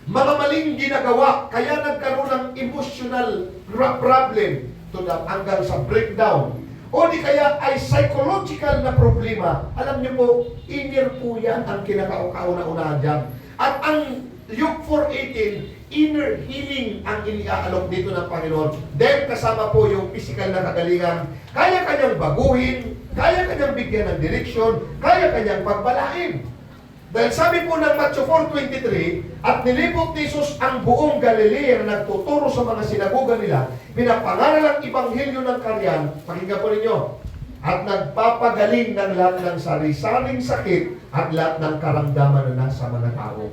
mga maling ginagawa, kaya nagkaroon ng emotional problem hanggang sa breakdown, o di kaya ay psychological na problema. Alam niyo po, inner po yan ang kinakauna-unahan dyan. At ang Luke 4:18, inner healing ang iniaalok dito ng Panginoon. Then kasama po yung physical na kagalingan. Kaya kanyang baguhin, kaya kanyang bigyan ng direksyon, kaya kanyang pagbalain. Dahil sabi po ng Matthew 4:23, at nilibot ni Jesus ang buong Galilea na nagtuturo sa mga sinagoga nila, pinapangaral ang ebanghelyo ng Karyan, pakinggan po ninyo, at nagpapagaling ng lahat ng sari-saring sakit at lahat ng karamdaman na nasa mga tao.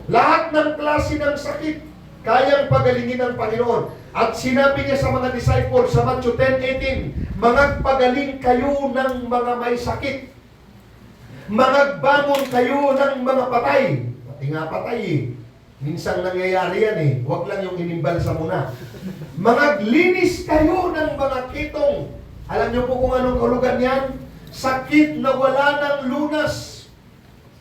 Lahat ng klase ng sakit, kayang pagalingin ng Panginoon. At sinabi niya sa mga disciples sa Matthew 10:18, magpagaling kayo ng mga may sakit. Magbangon kayo ng mga patay. Pati nga patay eh. Minsan nangyayari yan eh. Huwag lang yung inimbalsa muna. Maglinis kayo ng mga kitong. Alam niyo po kung anong kahulugan yan? Sakit na wala ng lunas.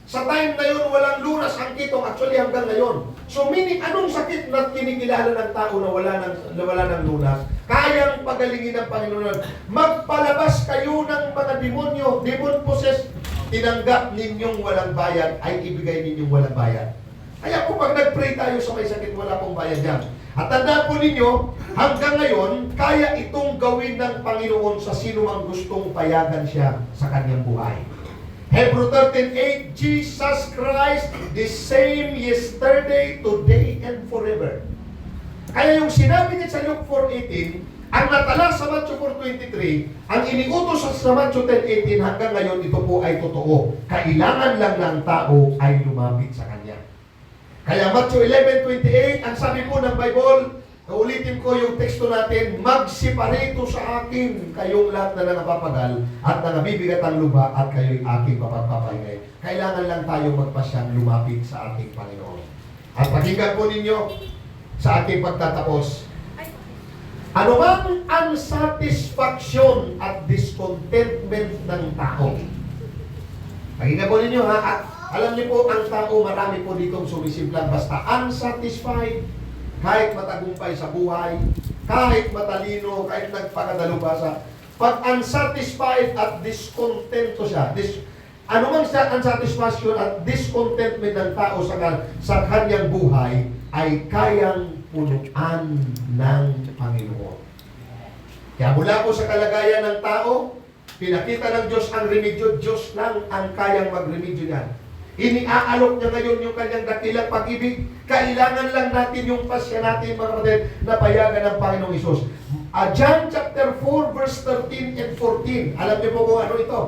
Sa time na yun, walang lunas ang kitong. Actually, hanggang ngayon. So, meaning, anong sakit na kinikilala ng tao na wala ng lunas? Kayang pagalingin ng Panginoon. Magpalabas kayo ng mga demonyo, demon possessed. Tinanggap ninyong walang bayad, ay ibigay ninyong walang bayad. Kaya po pag nag-pray tayo sa may sakit, wala pong bayad yan. At tandaan po ninyo, hanggang ngayon, kaya itong gawin ng Panginoon sa sino mang gustong payagan siya sa kanyang buhay. Hebrew 13:8, Jesus Christ, the same yesterday, today, and forever. Kaya yung sinabi niya sa Luke 4:18, ang natala sa Matthew 4:23, ang iniutos sa Matthew 10:18 hanggang ngayon, ito po ay totoo. Kailangan lang ng tao ay lumapit sa Kanya. Kaya Matthew 11:28, ang sabi po ng Bible, ulitin ko yung teksto natin, magsiparito sa akin kayong lahat na nangapapagal at nangabibigat ang lupa at kayo'y aking papagpapahingay. Kailangan lang tayo magpasyang lumapit sa ating Panginoon. At pakinggan po ninyo sa ating pagtatapos, anumang unsatisfaction at discontentment ng tao. Pakinggan po ninyo ha, at alam niyo po, ang tao, marami po ditong sumisimplan, basta unsatisfied, kahit matagumpay sa buhay, kahit matalino, kahit nagpakadalubhasa, pag unsatisfied at discontento siya, anumang unsatisfaction at discontentment ng tao sa kanyang buhay, ay kayang punuan ng Panginoon. Kaya mula po sa kalagayan ng tao, pinakita ng Diyos ang remedyo, Diyos lang ang kayang magremedyo niyan. Iniaalok niya ngayon yung kanyang dakilang pag-ibig. Kailangan lang natin yung pasya natin, mga kapatid, na payagan ng Panginoong Isus. John chapter 4, verse 13 and 14. Alam niyo po kung ano ito?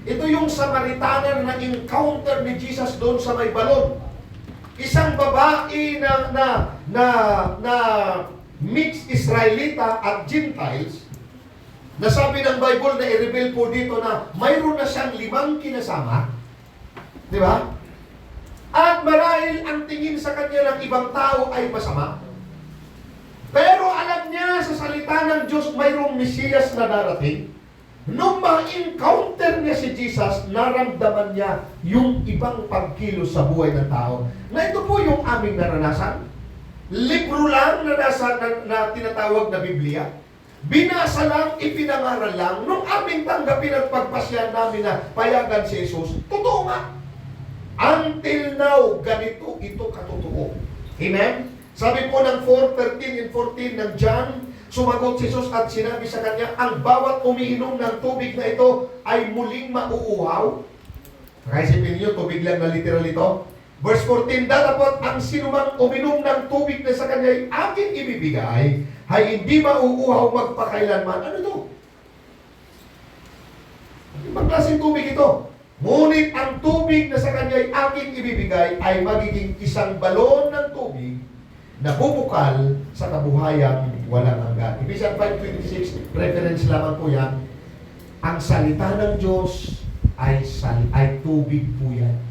Ito yung Samaritanan na encounter ni Jesus doon sa may balon. Isang babae na mixed Israelita at Gentiles, na sabi ng Bible na i-reveal po dito na mayroon na siyang 5 kinasama. Di ba? At marahil ang tingin sa kanya ng ibang tao ay masama. Pero alam niya sa salita ng Diyos mayroong Mesiyas na darating. Nung ma-encounter niya si Jesus, naramdaman niya yung ibang pagkilos sa buhay ng tao. Na ito po yung aming naranasan. Libro lang na tinatawag na Biblia. Binasa lang, ipinangaral lang. Nung aming tanggapin at pagpasyan namin na payagan si Jesus, totoo nga. Until now, ganito ito katotoo. Amen? Sabi po ng 4:13 and 14 ng John, sumagot si Jesus at sinabi sa kanya, ang bawat umiinom ng tubig na ito ay muling mauuhaw. Nakaisipin niyo, tubig lang na literal ito. Verse 14, datapot ang sinumang uminom ng tubig na sa kanya ay aking ibibigay, ay hindi mauuhaw magpakailanman. Ano ito? Ibang klaseng tubig ito. Ngunit ang tubig na sa kanya ay aking ibibigay ay magiging isang balon ng tubig na bubukal sa kabuhayang walang hanggan. Ephesians 5:26, reference lamang po yan. Ang salita ng Diyos ay tubig po yan.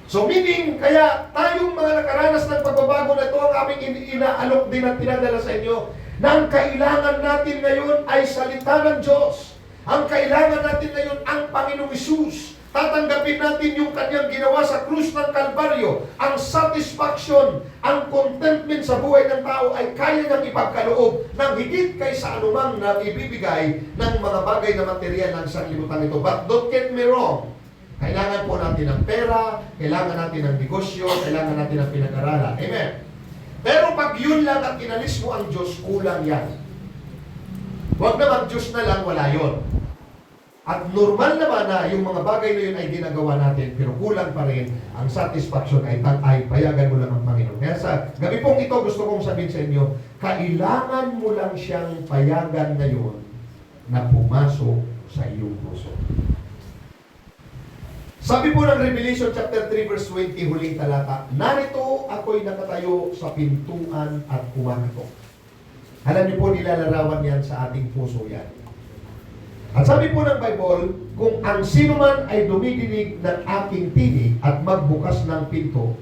So meaning, kaya tayong mga nakaranas ng pagbabago na ito ang aming inaalok din at pinadala sa inyo, na ang kailangan natin ngayon ay salita ng Diyos. Ang kailangan natin ngayon ang Panginoong Isus. Tatanggapin natin yung kanyang ginawa sa krus ng Kalbaryo. Ang satisfaction, ang contentment sa buhay ng tao ay kaya niyang ipagkaloob ng higit kaysa anumang na ibibigay ng mga bagay na material ng sanglibutan ito. But don't get me wrong. Kailangan po natin ng pera, kailangan natin ng negosyo, kailangan natin ng pinag-aralan. Amen. Pero pag yun lang at inalis mo ang Diyos, kulang yan. Huwag naman Diyos na lang, wala yun. At normal naman na yung mga bagay na yun ay ginagawa natin, pero kulang pa rin ang satisfaction ay payagan mo lang ang Panginoon. Kaya sa gabi pong ito, gusto kong sabihin sa inyo, kailangan mo lang siyang payagan ngayon na pumasok sa iyong puso. Sabi po ng Revelation chapter 3 verse 20, huling talata, narito ako'y nakatayo sa pintuan at kumakatok. Alam niyo po, nilalarawan yan sa ating puso yan. At sabi po ng Bible, kung ang sino man ay dumidinig ng aking tinig at magbukas ng pinto,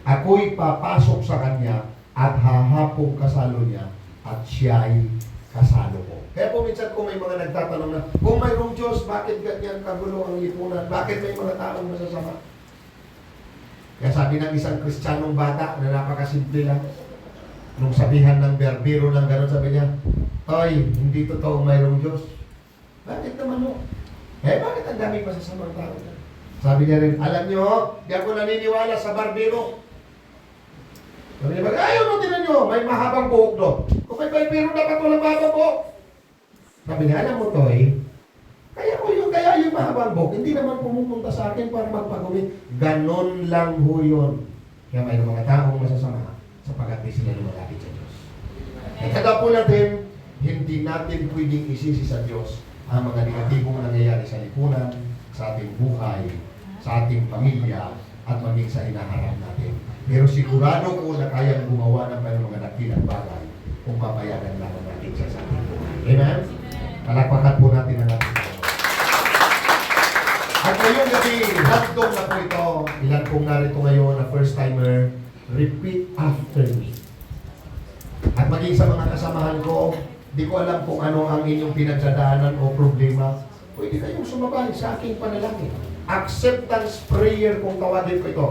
ako'y papasok sa kanya at hahapong kasalo niya at siya'y kasalo ko. Kaya po minsan kung may mga nagtatanong na, kung mayroong Diyos, bakit ganyan kagulo ang lipunan? Bakit may mga taong masasama? Kaya sabi ng isang Kristiyanong bata na napakasimple lang, nung sabihan ng berbero ng gano'n, sabi niya, Toy, hindi totoo mayroong Diyos. Bakit naman mo? Bakit ang daming masasamang tao? Sabi niya rin, alam niyo, di ako naniniwala sa barbero. Sabi niya, ayaw mo tinan niyo, may mahabang buhok doon. Kung may barbero, dapat walang mahabang buhok. Sabi niya, alam mo, Toy, kaya yung mahabang buhok, hindi naman pumupunta sa akin para magpagumi. Ganon lang ho yun. Kaya mayroong mga taong masasama sapagat di sila lumalapit sa Diyos. Kada po natin, hindi natin pwedeng isisi sa Diyos ang mga negatibong nangyayari sa lipunan, sa ating buhay, sa ating pamilya, at maging sa hinaharap natin. Pero sigurado ko na kayang gumawa ng mga dakilang bagay kung papayagan lang natin siya sa ating buhay. Amen? Palakpakan po natin ang ating Panginoon. At ngayong gabi, handog na po ito. Ilan pong narito ngayon na first-timer, repeat after me. At maging sa mga kasamahan ko, di ko alam kung ano ang inyong pinagdadaanan o problema. Pwede kayong sumabay sa aking panalangin. Acceptance prayer kung tawagin ko ito.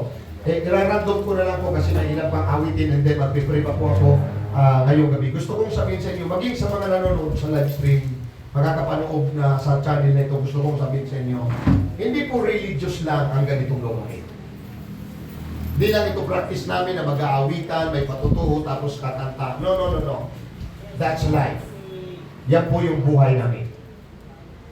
Irarandom ko na lang po kasi may ilang pang awitin and then magpipray pa po ako ngayong gabi. Gusto kong sabihin sa inyo, maging sa mga nanonood sa live stream, mga kapanood na sa channel na ito, gusto kong sabihin sa inyo, hindi po religious lang ang ganitong gawain. Hindi lang ito practice namin na mag-aawitan, may patutuho, tapos katanta. No. That's life. Yan po yung buhay namin.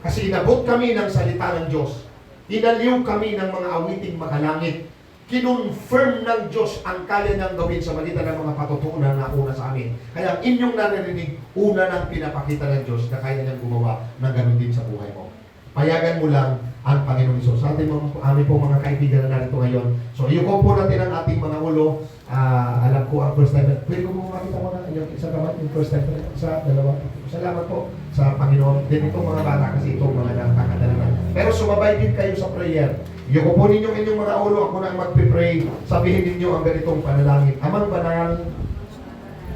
Kasi inabot kami ng salita ng Diyos. Inaliw kami ng mga awiting makalangit. Kinonfirm ng Diyos ang kaya niyang gawin sa magitan ng mga patutuunan na una sa amin. Kaya ang inyong naririnig, una nang pinapakita ng Diyos na kaya niyang gumawa na ganoon din sa buhay mo. Payagan mo lang ang Panginoon Isus. Sa ating aming po mga kaibigan na narito ngayon. So, iyuko po natin ang ating mga ulo. Alam ko ang first time. Pwede ko mo makita mo na yung isa naman, yung first time. Isa, dalawa. Salamat po sa Panginoon. Din itong mga bata kasi itong mga nakakadalaman. Pero sumabay din kayo sa prayer. Iyuko po ninyong inyong mga ulo. Ako na ang magpipray. Sabihin ninyo ang ganitong panalangin. Amang banal,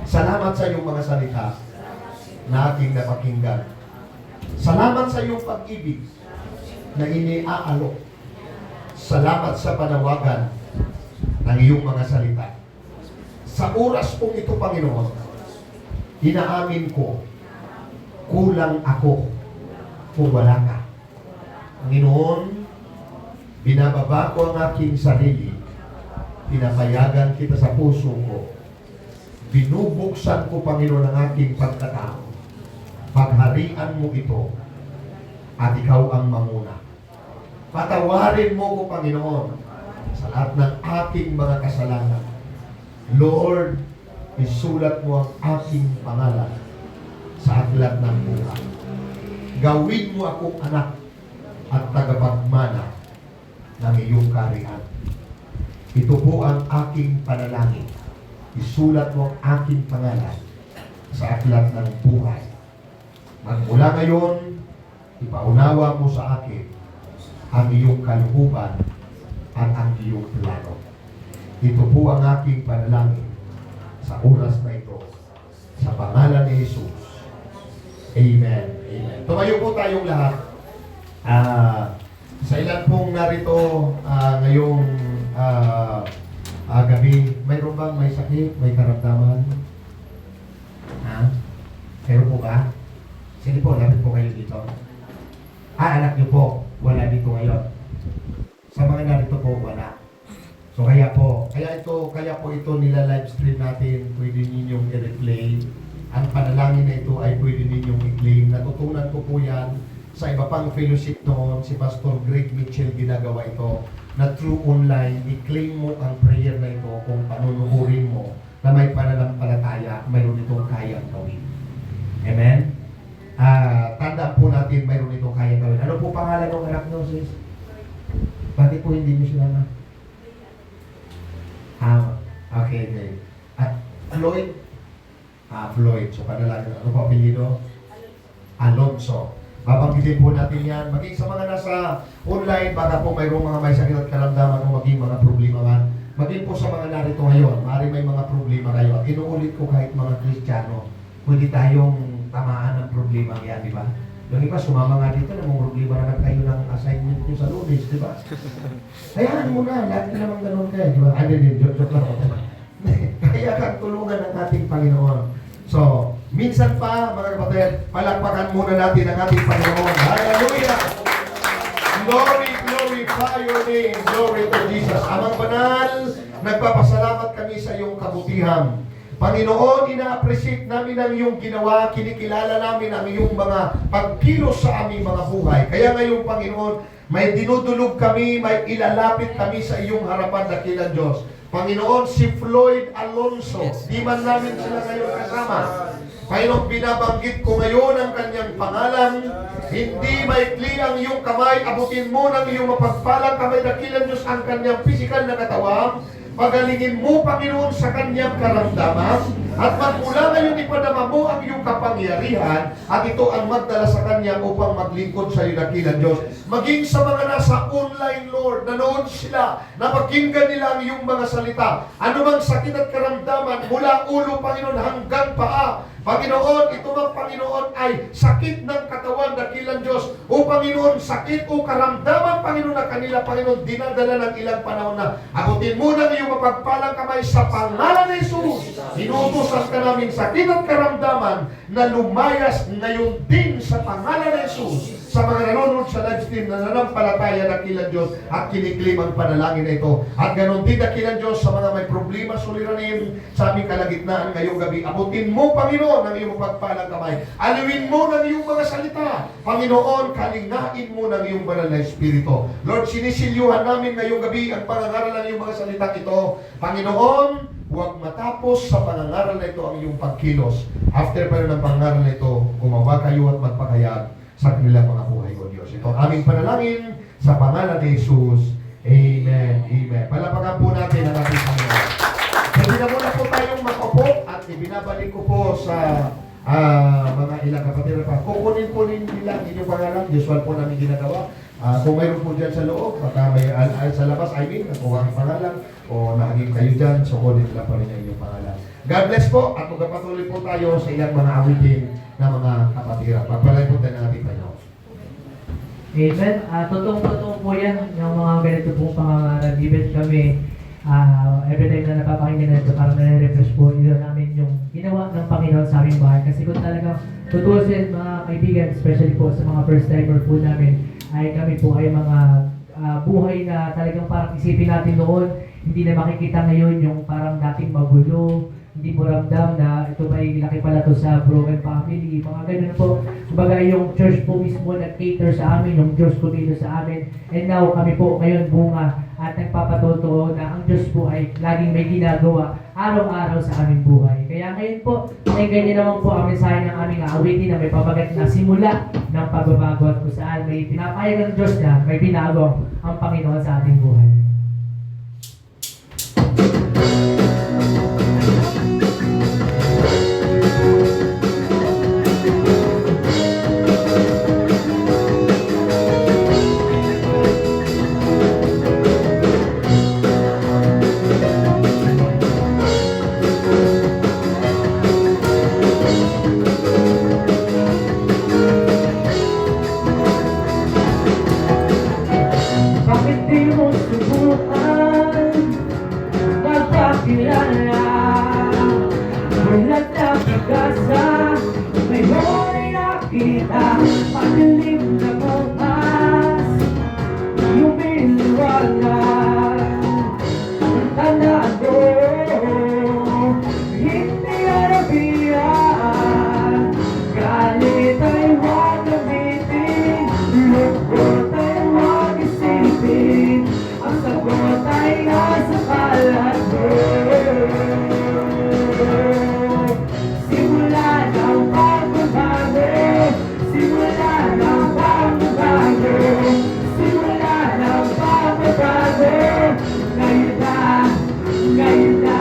salamat sa iyong mga salita na ating napakinggan. Salamat sa iyong pag-ibig na iniaalok. Salamat sa panawagan ng iyong mga salita. Sa oras pong ito, Panginoon, inaamin ko, kulang ako kung wala ka. Panginoon, binababa ko ang aking sarili, pinapayagan kita sa puso ko, binubuksan ko, Panginoon, ang aking pagkatao. Pagharian mo ito at ikaw ang manguna. Patawarin mo ko, Panginoon, sa lahat ng aking mga kasalanan. Lord, isulat mo ang aking pangalan sa aklat ng buhay. Gawin mo akong anak at tagapagmana ng iyong kaharian. Ito po ang aking panalangin. Isulat mo ang aking pangalan sa aklat ng buhay. Magmula ngayon, ipaunawa mo sa akin ang iyong kalooban at ang iyong plano. Ito po ang aking panalangin sa oras na ito. Sa pangalan ni Jesus. Amen. Amen. Tumayo po tayong lahat. Sa ilan pong narito ngayong gabi, mayroon bang may sakit, may karamdaman? Meron po ba? Sige po, lapit po kayo dito. Anak niyo po, wala dito ngayon. Sa mga narito po, wala. So kaya po ito nila live stream natin, pwede ninyong i-replay. Ang panalangin na ito ay pwede ninyong i-claim. Natutunan ko po yan sa iba pang fellowship noon, si Pastor Greg Mitchell ginagawa ito, na through online, i-claim mo ang prayer na ito kung panunuhurin mo na may pananampalataya, mayroon itong kayang gawin. Amen? Tandaan po natin mayroon itong kayang gawin. Ano po pangalan ng anak nyo, sis? Bakit po hindi nyo sila na? Okay. At Floyd? Floyd. So, panalangin. Ano po apelyido? Alonso. Babanggitin po natin yan. Maging sa mga nasa online, baka po mayroong mga may sakit at karamdaman o maging mga problema man. Maging po sa mga narito ngayon, maaari may mga problema kayo. At inuulit ko kahit mga Kristiyano, pwede tayong tamaan ng problema yan, di ba? Yung iba, sumama nga dito, namang problema na kayo ng assignment nyo sa Lunes, di ba? Hayaan mo na, lagi naman ganun kayo, di ba? Ano din, joke lang ako. Kaya kang tulungan ng ating Panginoon. So, minsan pa, mga kapatid, palakpakan muna natin ang ating Panginoon. Hallelujah! Glory, glorify your name. Glory to Jesus. Amang banal, nagpapasalamat kami sa iyong kabutihan. Panginoon, ina-appreciate namin ang iyong ginawa, kinikilala namin ang iyong mga pagkilos sa aming mga buhay. Kaya ngayon, Panginoon, may dinudulog kami, may ilalapit kami sa iyong harapan, dakilang Diyos. Panginoon, si Floyd Alonso, di man namin sila ngayon kasama. Panginoon, binabanggit ko ngayon ang kanyang pangalan. Hindi maikli ang iyong kamay, abutin mo ng iyong mapagpalang kamay, dakilang Diyos ang kanyang physical na katawan. Pagalingin mo, Panginoon, sa kanyang karamdaman at magmula ngayon ipadama mo ang iyong kapangyarihan at ito ang magdala sa kanya upang maglingkod sa iyo, dakilang Diyos. Maging sa mga nasa online, Lord, nanood sila, napakinggan nila ang iyong mga salita. Ano mang sakit at karamdaman mula ulo, Panginoon, hanggang paa. Panginoon, ito mang Panginoon ay sakit ng katawan, dakilang Diyos. O Panginoon, sakit o karamdaman, Panginoon, na kanila, Panginoon, dinadala ng ilang panahon na. Abutin mo ng iyong mapagpalang kamay sa pangalan ni Jesus. Inuutosan ka namin sakit at karamdaman na lumayas ngayon din sa pangalan ni Jesus. Sa mga nanonood sa live stream na nanampalataya, dakilang Diyos, at kiniklim ang panalangin na ito. At ganon din, dakilang Diyos, sa mga may problema, suliranin, sa aming kalagitnaan ngayong gabi. Abutin mo, Panginoon, ang iyong pagpalang kamay. Aliwin mo ng iyong mga salita. Panginoon, kalingain mo ng iyong banal na Espiritu. Lord, sinisilyuhan namin ngayong gabi ang pangangaral ng iyong mga salita ito. Panginoon, huwag matapos sa pangangaral na ito ang iyong pagkilos. After pa ng pangangaral na ito, gumawa kayo at magpakayag sa kanilang mga buhay, O Diyos. Ito ang aming panalangin sa pangalan ni Jesus. Amen. Amen. Palapakan po natin ang ating Panginoon. Pwede na muna po tayong makaupo at ibinabalik ko po sa mga ilang kapatid pa. Kukunin po nila ang inyong pangalan. Usual po namin ginagawa. Kung mayroon po dyan sa loob, baka may sa labas, nakuha ang pangalan o naging kayo dyan, so kunin nila pa rin ang inyong pangalan. God bless po at magpapatuloy po tayo sa ilang mga awitin na mga kapatira. Pagpalay po tayo ng ating Panginoon. Amen. Totoong-totoo po yan, yung mga ganito pong pangangaral. Even kami, every time na napapakinggan na ito, parang nare-refresh po ito namin yung ginawa ng Panginoon sa aming bahay. Kasi kung talagang tutusin, mga kaibigan, especially po sa mga first timer po namin, ay kami po ay mga buhay na talagang parang isipin natin noon, hindi na makikita ngayon yung parang dating magulo, hindi mo ramdam na ito may laki pala to sa broken family, mga ganun po. Kumbaga yung church po mismo nag-cater sa amin, yung Diyos kumilos sa amin. And now kami po ngayon bunga at nagpapatotoo na ang Diyos po ay laging may ginagawa araw-araw sa aming buhay. Kaya ngayon po, ay ganyan naman po ang mensahe ng aming awitin na may papagat na simula ng pagbabago at kung saan may pinapayag ng Diyos na may binago ang Panginoon sa ating buhay. Bakit di mo subukan magpakilala? Bulat na pag-asa, may mo'y nakita, padilim na bukas, lumiliwanag. Ang tandaan ko, hindi arabihan, galit ay huwag gamitin, lungkot ay huwag isipin, ang sagot ay nasa kalat mo. Simula ng pagbabago, simula ng pagbabago, simula ng pagbabago, ngayon na, ngayon na.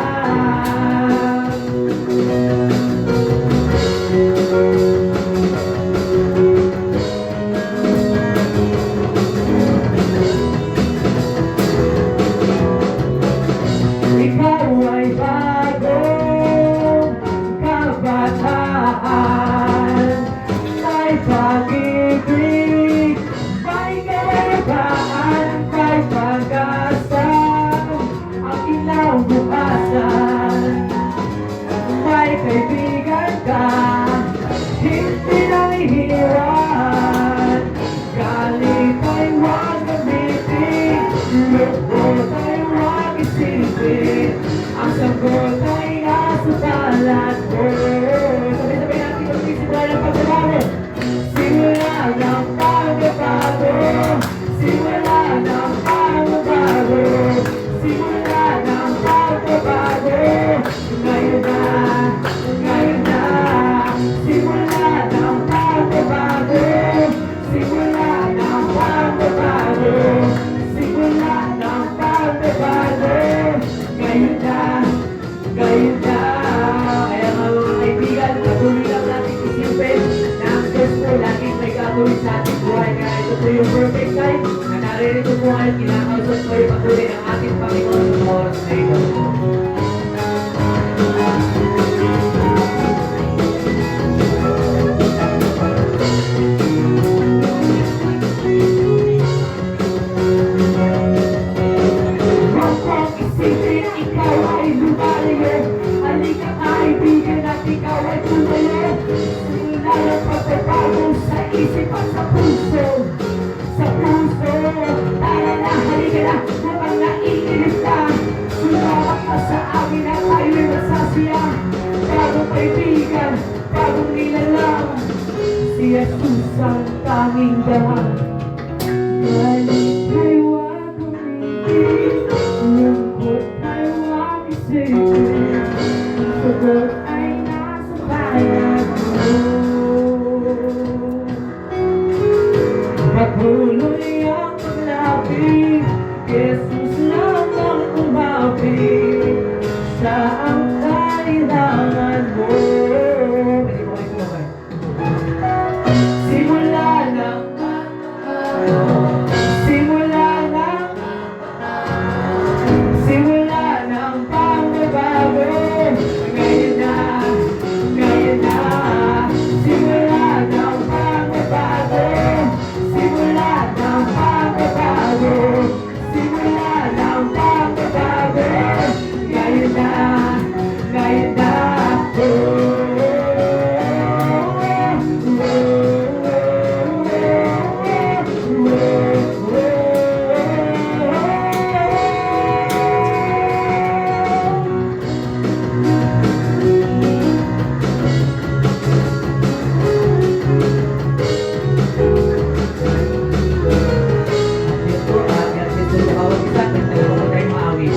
lungkot ay huwag isipin, ang sagot ay nasa balat mo. Sabay-sabay natin mag-isimula ng pagbabago. Simula ng pagbabago, simula ng pagbabago, simula ng pagbabago. Ngayon na, ngayon na, simula ng pagbabago, simula ng pagbabago, simula ng pagbabago. Ngayon na, ngayon na. Kaya mga kaibigan, patuloy lang natin isipin na ang Diyos po laging may gagawin sa ating buhay. Kaya ito po yung perfect time na naririto po ngayon, kinakausap ko yung patuloy ng ating Panginoon sa oras na ito. Huwag isipin, ikaw ay lumalayo. Halika kaibigan at ikaw ay tumayo. Simula ng pagbabago sa isip at sa puso. Sa puso, tara na, halika na, mukhang naiinip ka. Sumawak ka sa amin at tayo'y masasaya. Bagong kaibigan, bagong nilalang, si Jesus ang tanging daan. Galit ay huwag umibig, lungkot ay huwag isipin, ang sagot ay nasa balat mo. Patuloy ang paglapit, Jesus lang ang umapit sa ang kailangan mo. Pwede mo kayo kumabay. Simula ng simula ng pagbabago. Ngayon na, ngayon na. Simula ng pagbabago, simula ng pagbabago, simula ng pagbabago. Ngayon na, ngayon na. Yun po, God bless po sa bawat isa. Nagturo ko tayong maawit.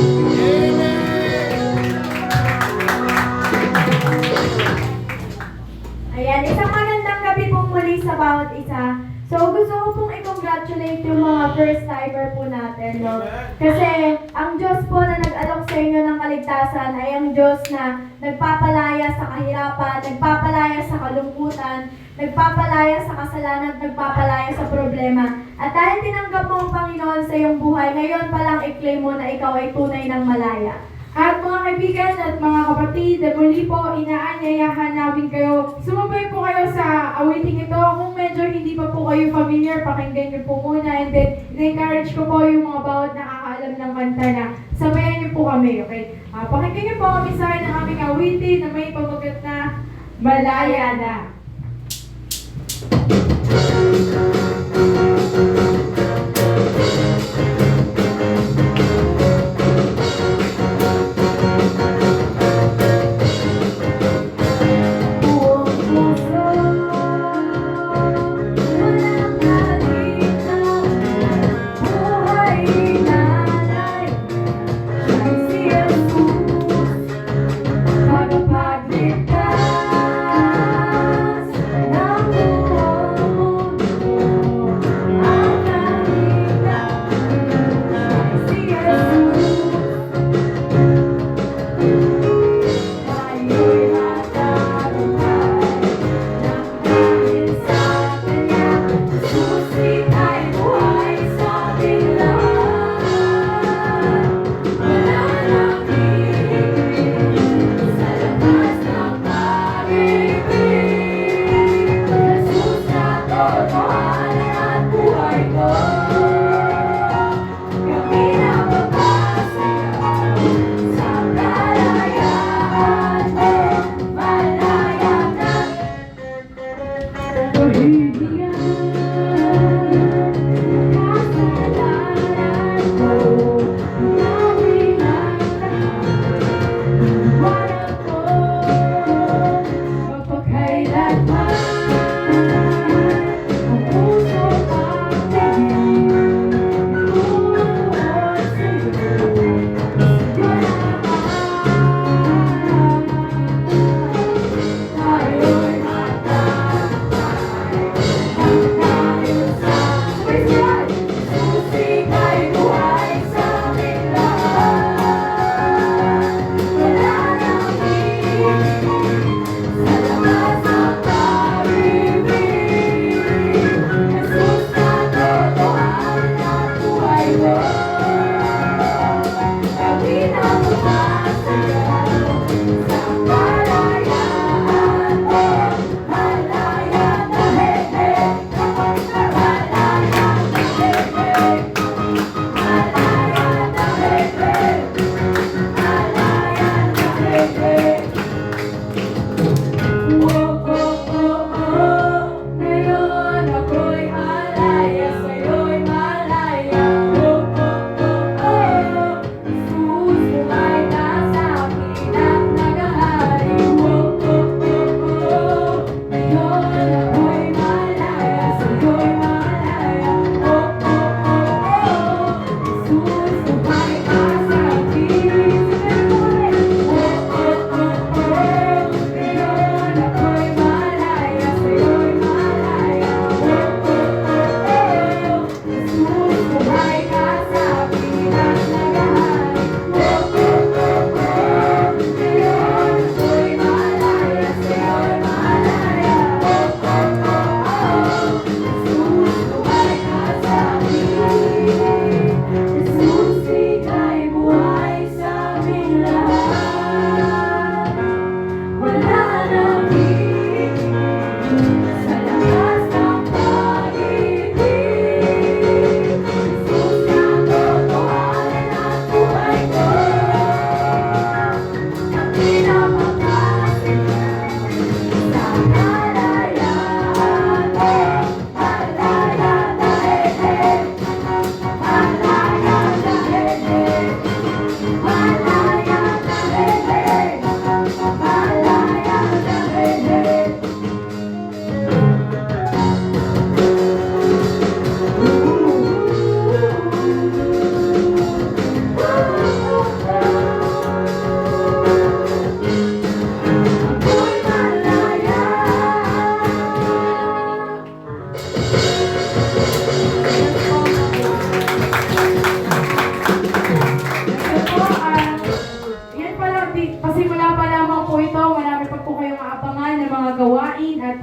Ayan, isang magandang gabi po muli sa bawat isa. So, gusto ko pong i-congratulate yung mga first timer po natin, no? Kasi, ang Diyos po na nag-alok sa inyo ng kaligtasan ay ang Diyos na nagpapalaya sa kahirapan, nagpapalaya sa kalungkutan, nagpapalaya sa kasalanan, nagpapalaya sa problema. At dahil tinanggap mo ang Panginoon sa iyong buhay, ngayon pa lang i-claim mo na ikaw ay tunay ng malaya. At mga kaibigan at mga kapatid, muli po, inaanyayahan namin kayo. Sumabay po kayo sa awiting ito. Kung medyo hindi pa po kayo familiar, pakinggan niyo po muna. And then, in-encourage ko po yung mga bawat nakakaalam ng kanta na sabayan niyo po kami, okay? Pakinggan niyo po kami sa ng aming awitin na may pamagat na Malaya Na. Buong puso, walang kalitang buhay nanay. Siyang si Jesus, tagapagligtas ng buong mundo.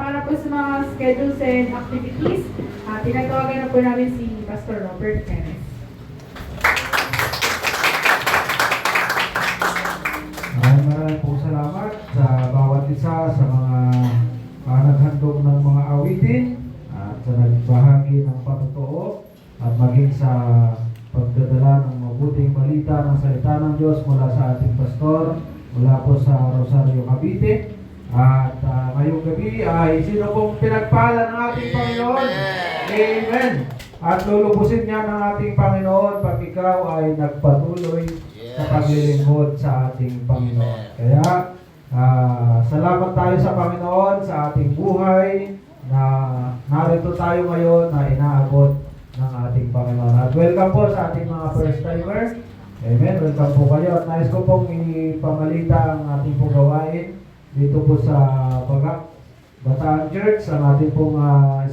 para po sa mga schedules and activities, tinatawagan na po namin si Pastor Robert Perez. Maraming pong salamat sa bawat isa sa mga naghandog ng mga awitin at sa nagbahagi ng patotoo at maging sa pagdadala ng mabuting balita ng salita ng Diyos mula sa ating pastor mula po sa Rosario, Cavite. At ngayong gabi ay sino pong pinagpala ng ating Panginoon? Amen! At lulubusin niya ng ating Panginoon pag ikaw ay nagpatuloy sa paglilingkod sa ating Panginoon. Kaya, salamat tayo sa Panginoon sa ating buhay na narito tayo ngayon na inaabot ng ating Panginoon. At welcome po sa ating mga first timer. Amen. Welcome po kayo. At nais ko pong ipamalita ang ating pong gawain dito po sa Bagak, Bataan Church. Ang ating pong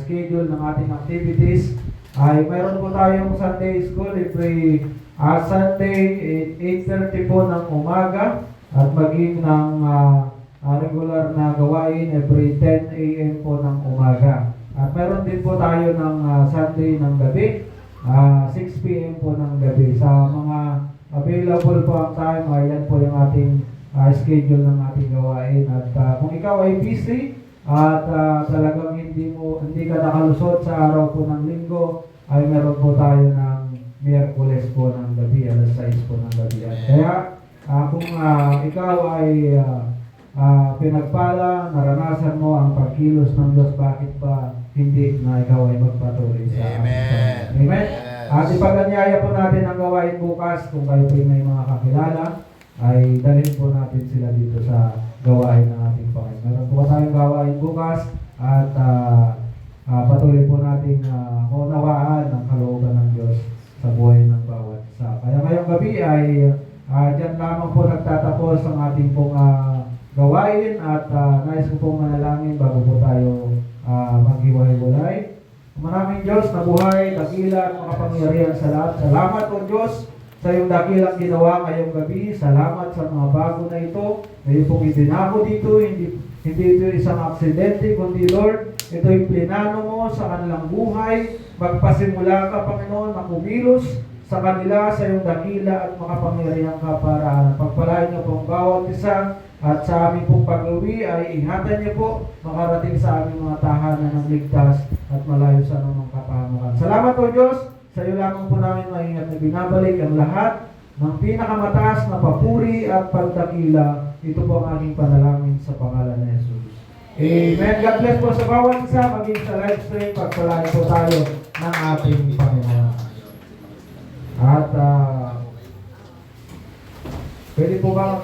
schedule ng ating activities ay mayroon po tayong Sunday School every Sunday 8:30 po ng umaga at maging ng regular na gawain every 10 a.m. po ng umaga. At meron din po tayo ng Sunday ng gabi, 6 p.m. po ng gabi. Sa mga available po ang time, yan po yung ating schedule ng ating gawain. At kung ikaw ay busy at talagang hindi ka nakalusot sa araw po ng linggo, ay meron po tayo ng Miyerkules po ng gabi, alas 6 po ng gabi. At kaya kung ikaw ay pinagpala, naranasan mo ang pagkilos ng Diyos, bakit pa hindi na ikaw ay magpatuloy sa Amen. Amen. At ipaganyaya po natin ang gawain bukas. Kung kayo po may mga kakilala, ay dalhin po natin sila dito sa gawain ng ating Panginoon. Meron po tayong gawain bukas at patuloy po natin unawaan ang kalooban ng Diyos sa buhay ng bawat isa. Kaya ngayong gabi ay dyan lamang po nagtatapos ang ating pong gawain at nais ko pong manalangin bago po tayo maghiwalay-walay. Maraming Diyos na buhay, dakila at makapangyarihan sa lahat. Salamat o Diyos sa iyong dakilang ginawa ngayong gabi. Salamat sa mga bago na ito. Ngayon pong idinako dito, hindi ito isang aksidente, kundi Lord, ito'y plinano mo sa kanilang buhay. Magpasimula ka, Panginoon, na kumilos sa kanila sa iyong dakila at makapangyarihan ka para pagpalain niyo pong bawat isa at sa aming pong pag-uwi ay ingatan niyo po makarating sa aming mga tahanan ng ligtas at malayo sa anumang kapahamukan. Salamat o Diyos, sa iyo lamang po namin maingat na binabalik ang lahat ng pinakamataas na papuri at pagdakila. Ito po ang aking panalangin sa pangalan ni Jesus. Amen. God bless po sa bawat isa, maging sa live stream, pagpalain po tayo ng ating Panginoon. At pwede po ba